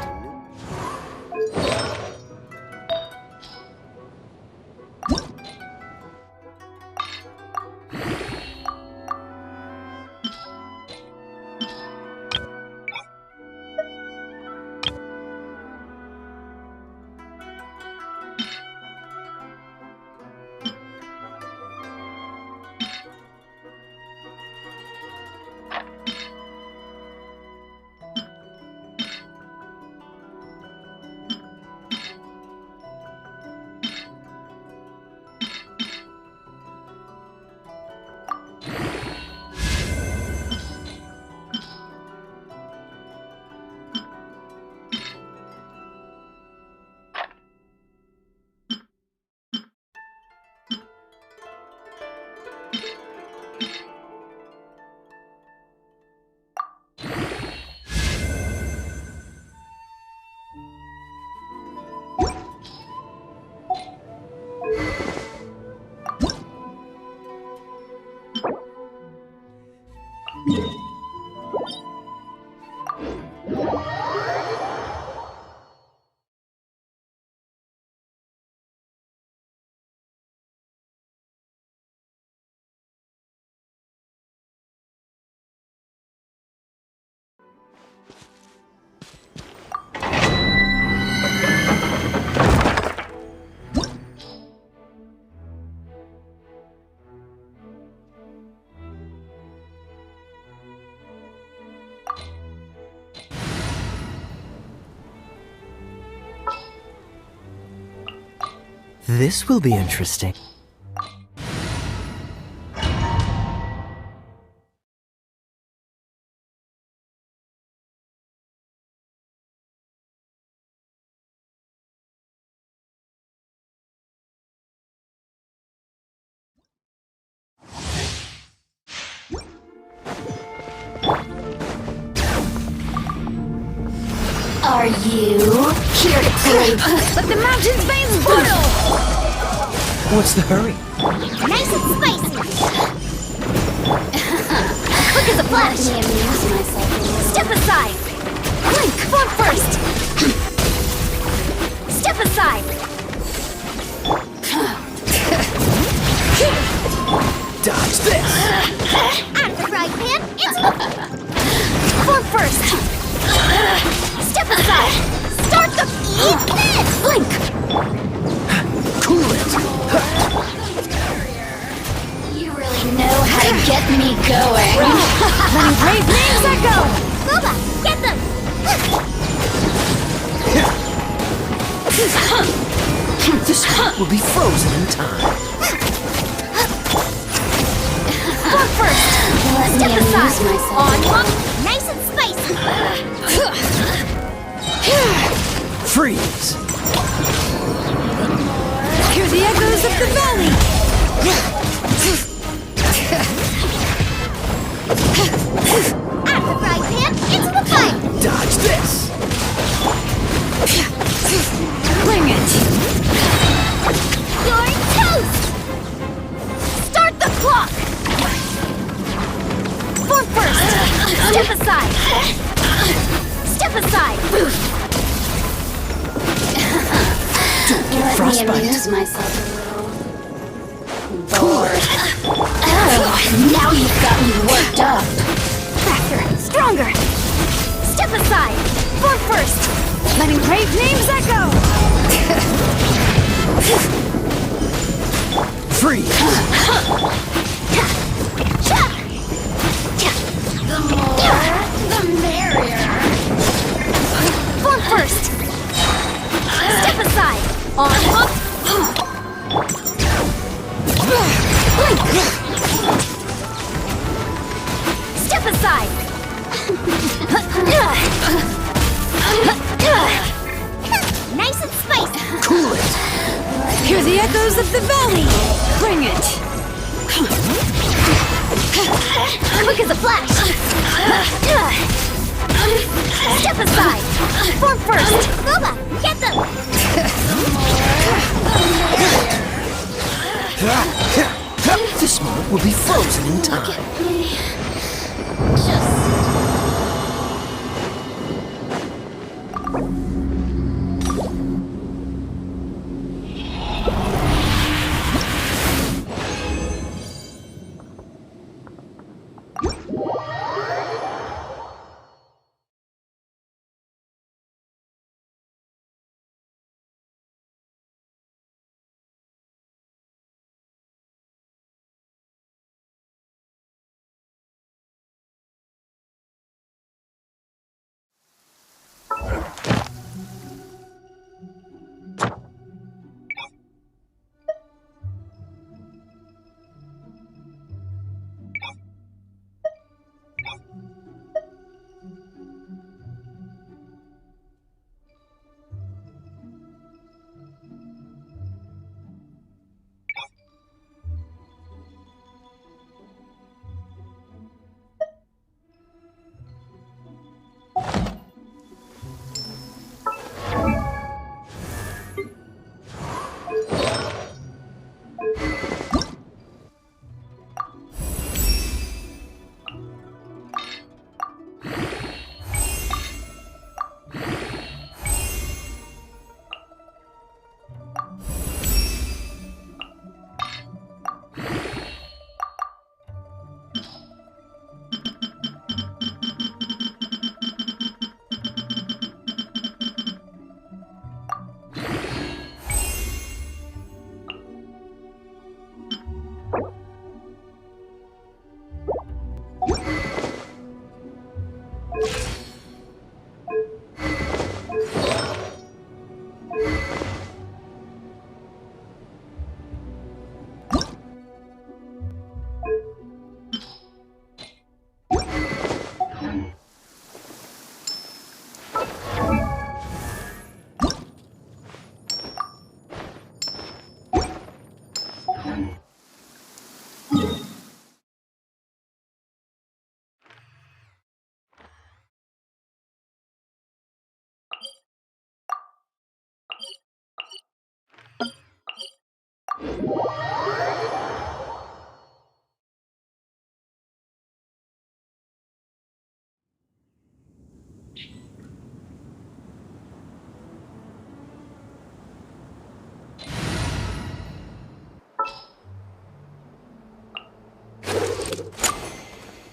This will be interesting. Are you here to play? Let the mountains veins boil! What's the hurry? Nice and spicy! Quick as a flash! Step aside! Link, form first! Step aside! Dodge this! At the right pan, into the... Form first! Step aside! Start the... Eat this! Link! Cool it! You really know how to get me going. Letting brave names echo! Boba, get them! This one will be frozen in time. Form first! Step aside! On one! Nice and spicy! Freeze! Hear the echoes of the valley! At the right pan, into the fight! Dodge this! Bring it! You're toast! Start the clock! Form first! Step aside! Step aside! Don't get frostbite! Myself a little. Now you've got me worked up. Faster, stronger. Step aside. Form first. Letting brave names echo. Free! The more, the merrier. Form first. Step aside. On hook. Blink. Step aside. Nice and spicy. Cool it! Hear the echoes of the valley. Bring it. Quick as a flash. Step aside. Form first. Boba, get them. This moment will be frozen in time.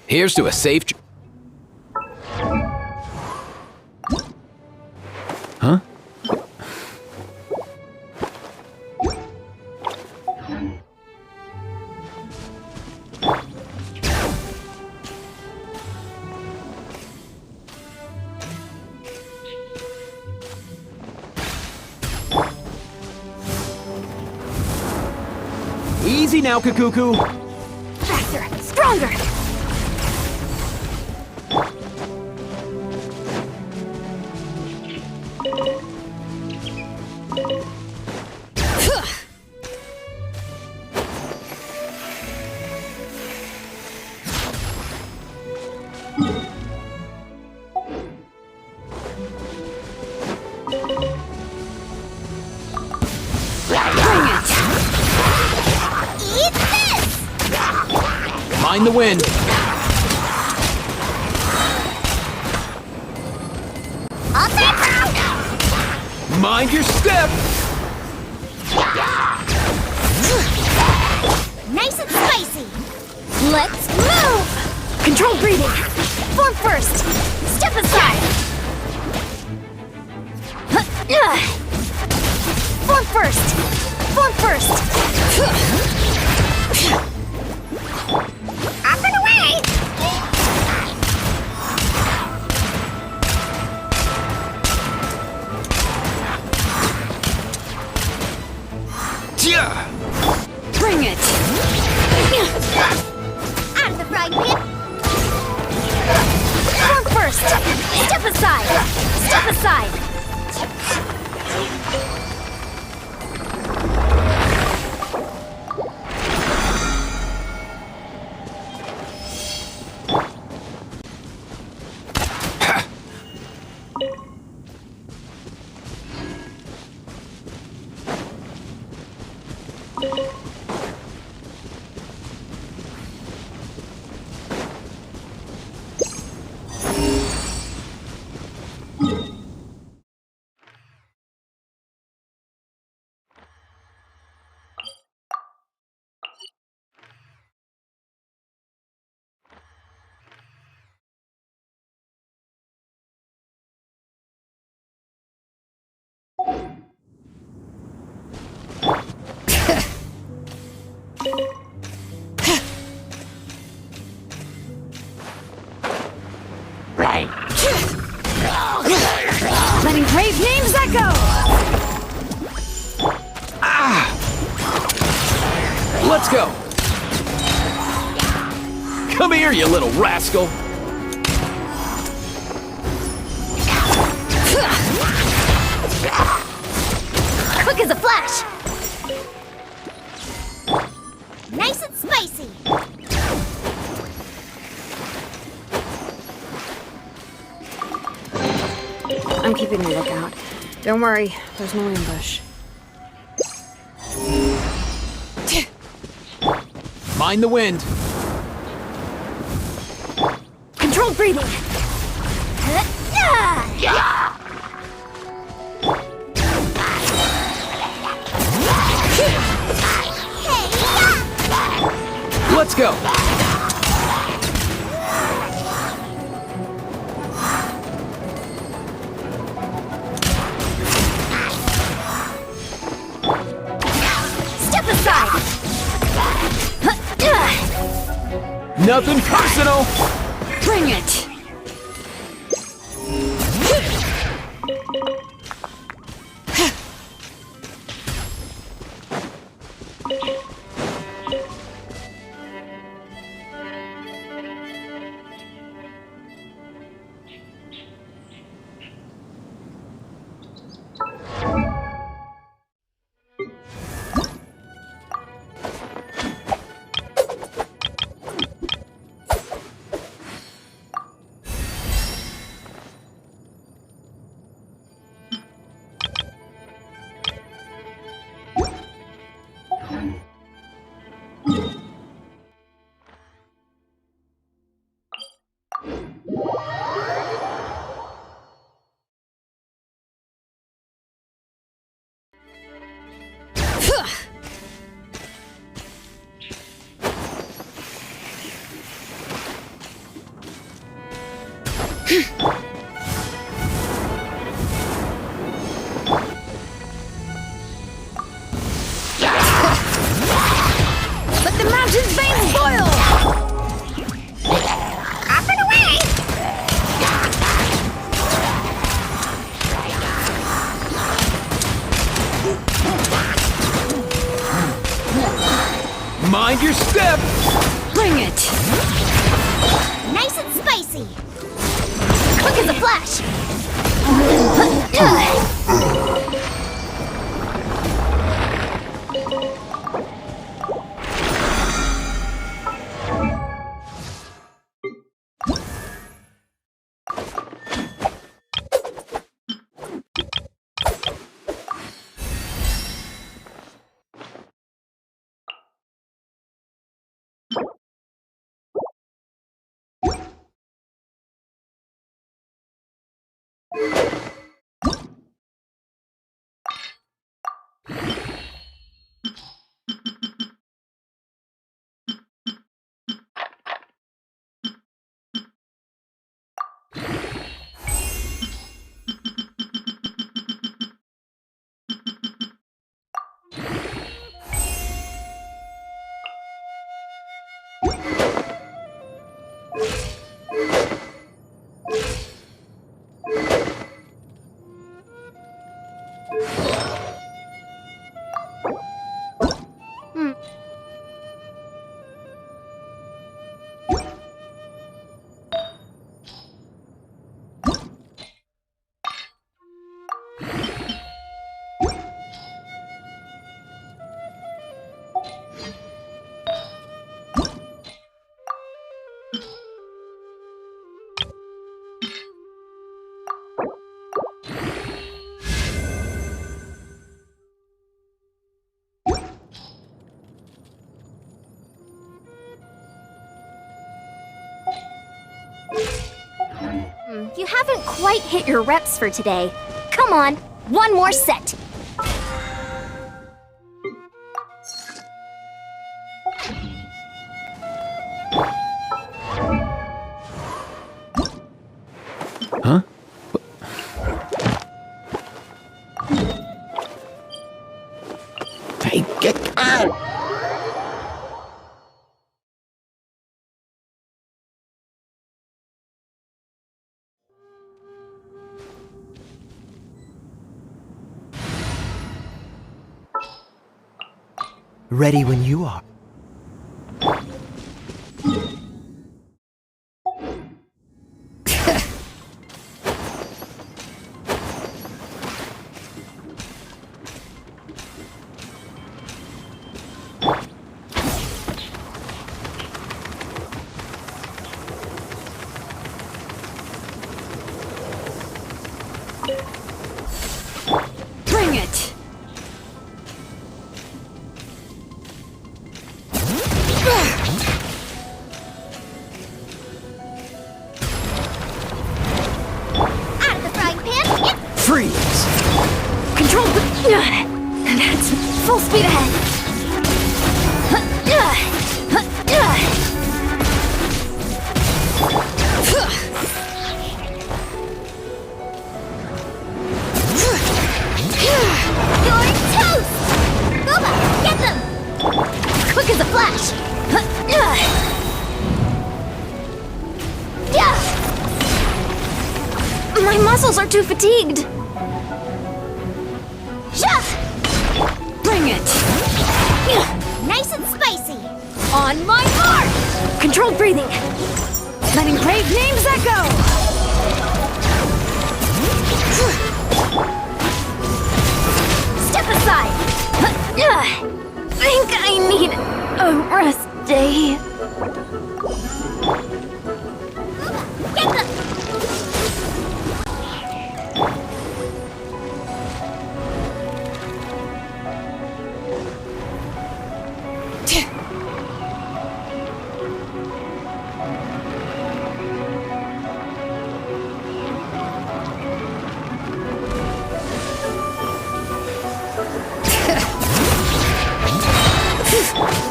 Here's to a safe... Huh? Easy now, Kakuku! Faster, stronger. Mind the wind. I'll take Mind your step. Nice and spicy. Let's move! Controlled breathing. Form first. Step aside. Form first. Form first. Up and away! Bring it! Out of the frying pan! Form first! Step aside! Step aside! Letting brave names echo! Let's go! Come here, you little rascal! Quick as a flash! Nice and spicy! I'm keeping a lookout. Don't worry, there's no ambush. Mind the wind! Controlled breathing! Let's go! Step aside! Nothing personal! Bring it! Let the mountain's veins boil! Up and away! Mind your step! Bring it! Nice and spicy! Quick as a flash! haven't quite hit your reps for today. Come on, one more set. Huh? Hey, get out! Ready when you are. Bring it! Out of the frying pan! Freeze! Control. That's full speed ahead. You're toast! Booba, get them! Quick as a flash! My muscles are too fatigued. Bring it! Nice and spicy! On my mark! Controlled breathing. Letting brave names echo! Step aside. Think I need a rest day. Get them!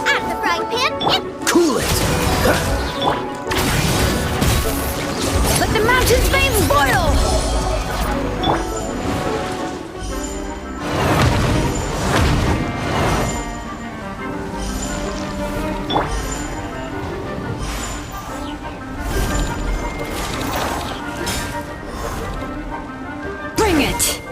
Out of the frying pan! Cool it! Let the mountain's veins boil! Bring it!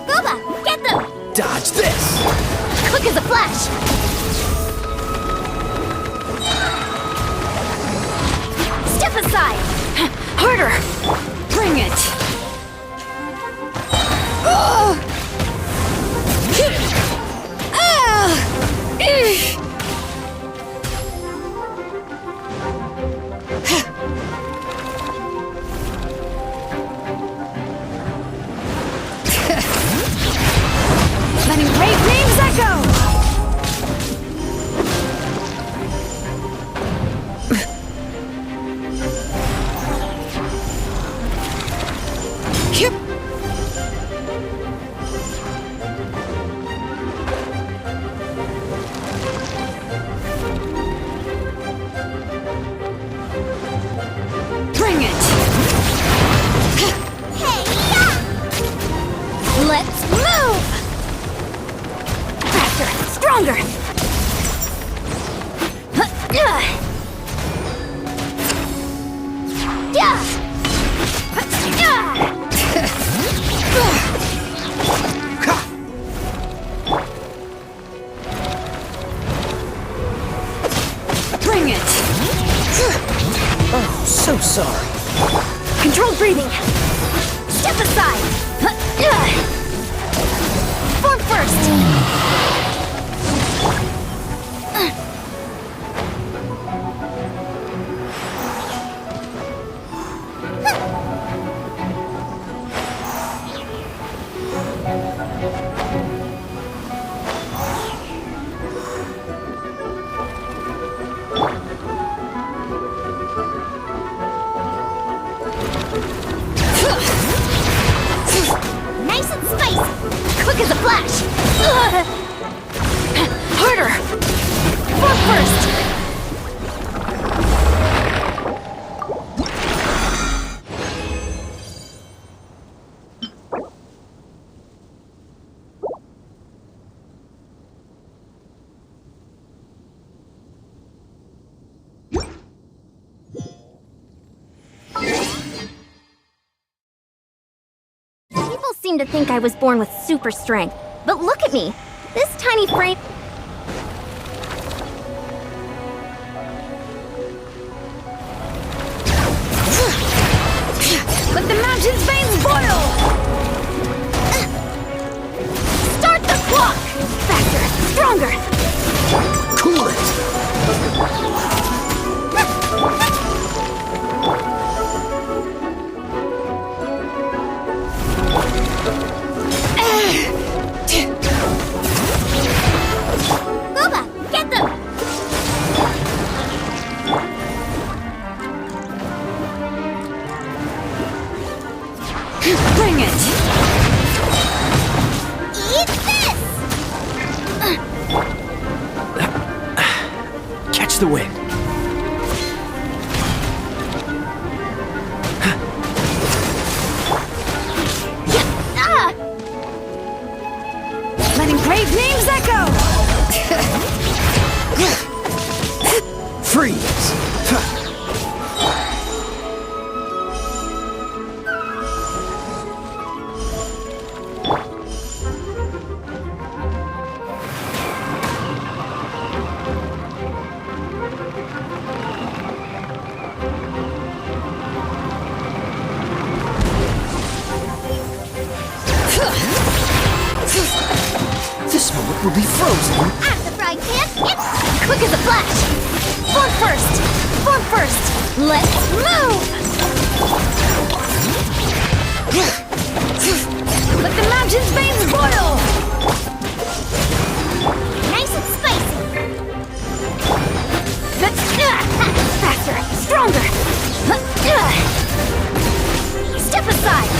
Booba, get them! Dodge this! Quick as a flash! Step aside. Harder. Bring it! Letting brave names echo! Yep. Bring it! Let's move. Faster, stronger. Bring it! Oh, so sorry. Controlled breathing. Step aside. Form first. Nice and spicy! Quick as a flash! Harder! Fork first! People seem to think I was born with super strength, but look at me. This tiny frame... Let the mountain's veins boil! Start the clock! Faster! Stronger! Cool it! Booba, get them! Bring it! Eat this! Catch the wind. Ah! Letting brave names echo! Freeze! This moment will be frozen. At the frying pan, it's quick as a flash! Fork first! Fork first! Let's move! Let the mountain's veins boil! Nice and spicy! Faster! Stronger! Step aside!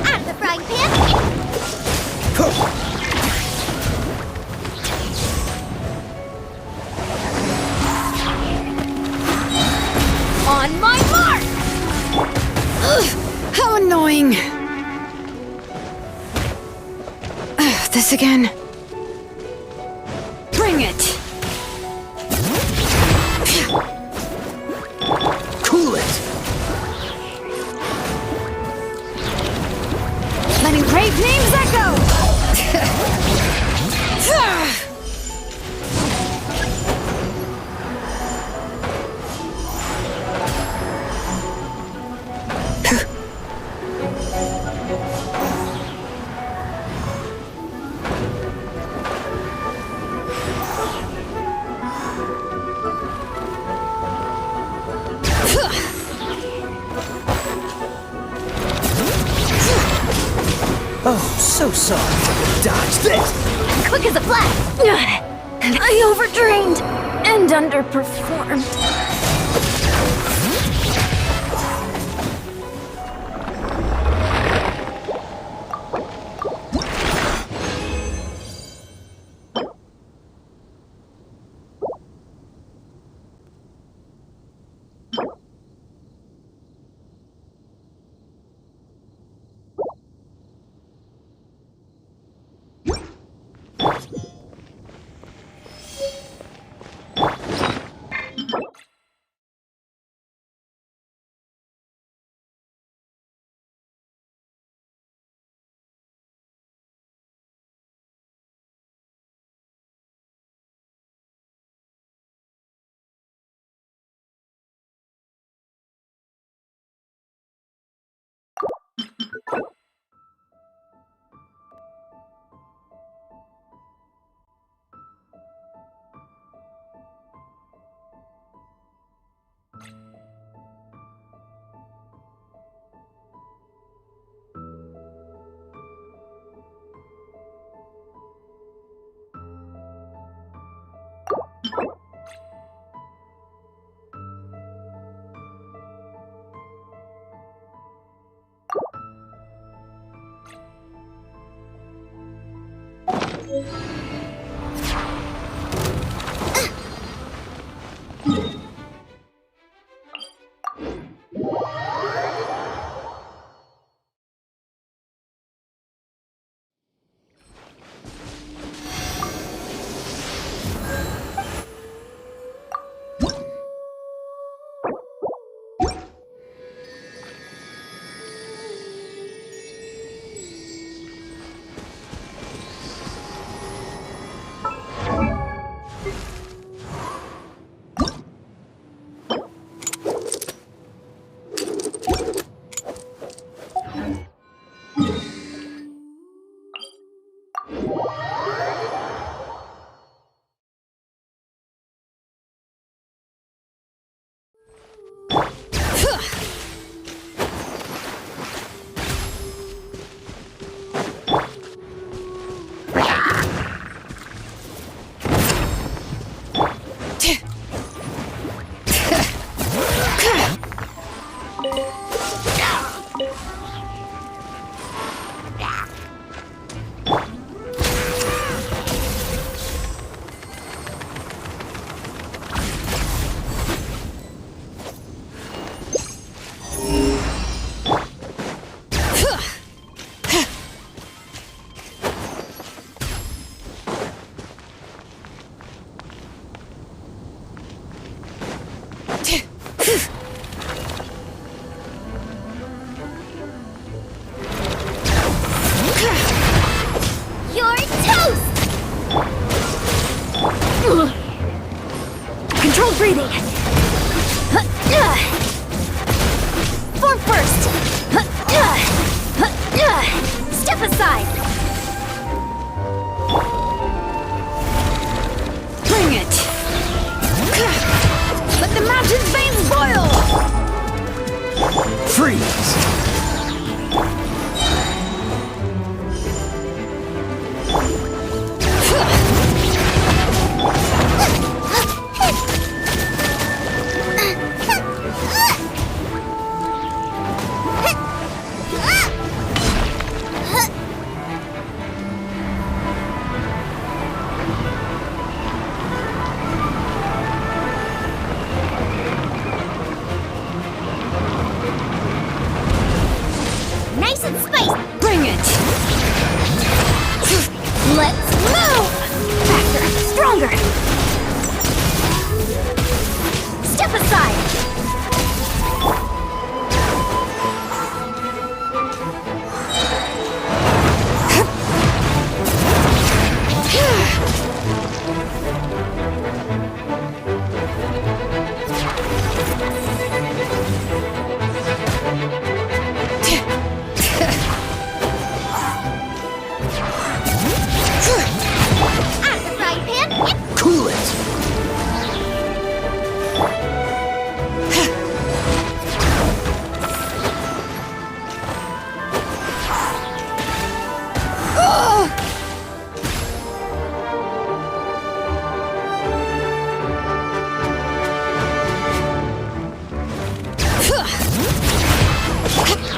Out of the frying pan! On my mark! Ugh, how annoying! This again. Bring it! Cool it! Letting brave names echo! Oh, so sorry. Dodge this! Quick as a flash! I overdrained and underperformed. breathing. Form first. Step aside. Bring it. Let the mountain's veins boil. Freeze! Nice and spicy. Bring it. Let's move. Faster, stronger. Step aside. At the frying pan. Cool it!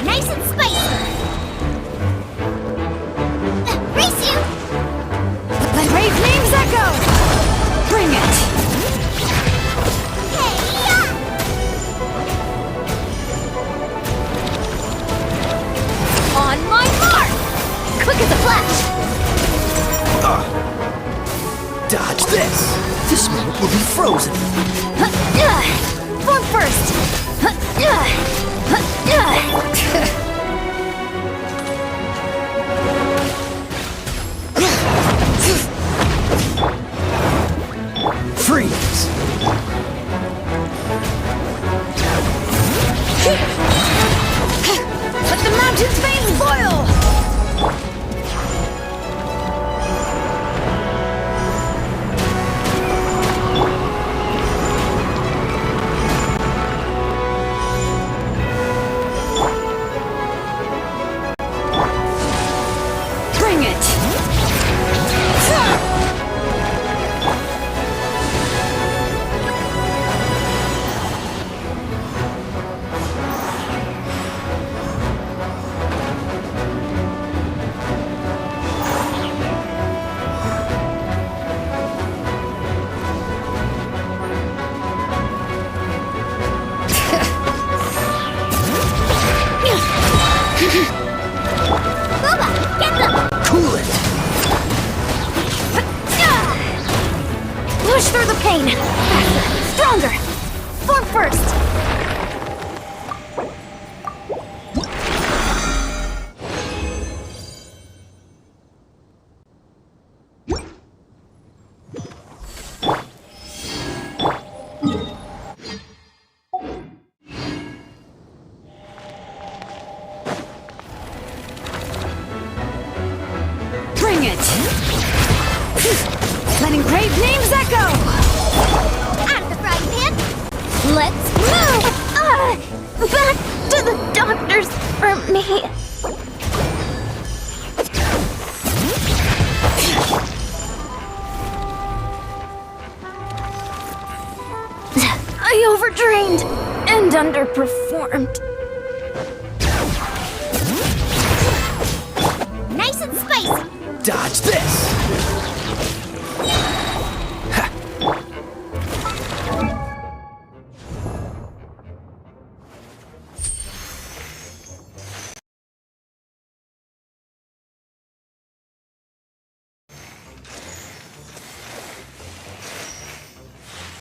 Nice and spicy. Race you. Let brave names echo. Bring it. On my mark. Quick as a flash. Dodge this! This moment will be frozen! Form first. Freeze! Let the mountain's veins boil. Bring it. Boba, get them. Cool it! Push through the pain. Faster, stronger. Form first. Bring it. Letting brave names echo. At the frying pan. Let's move! Back to the doctors for me. I overtrained and underperformed.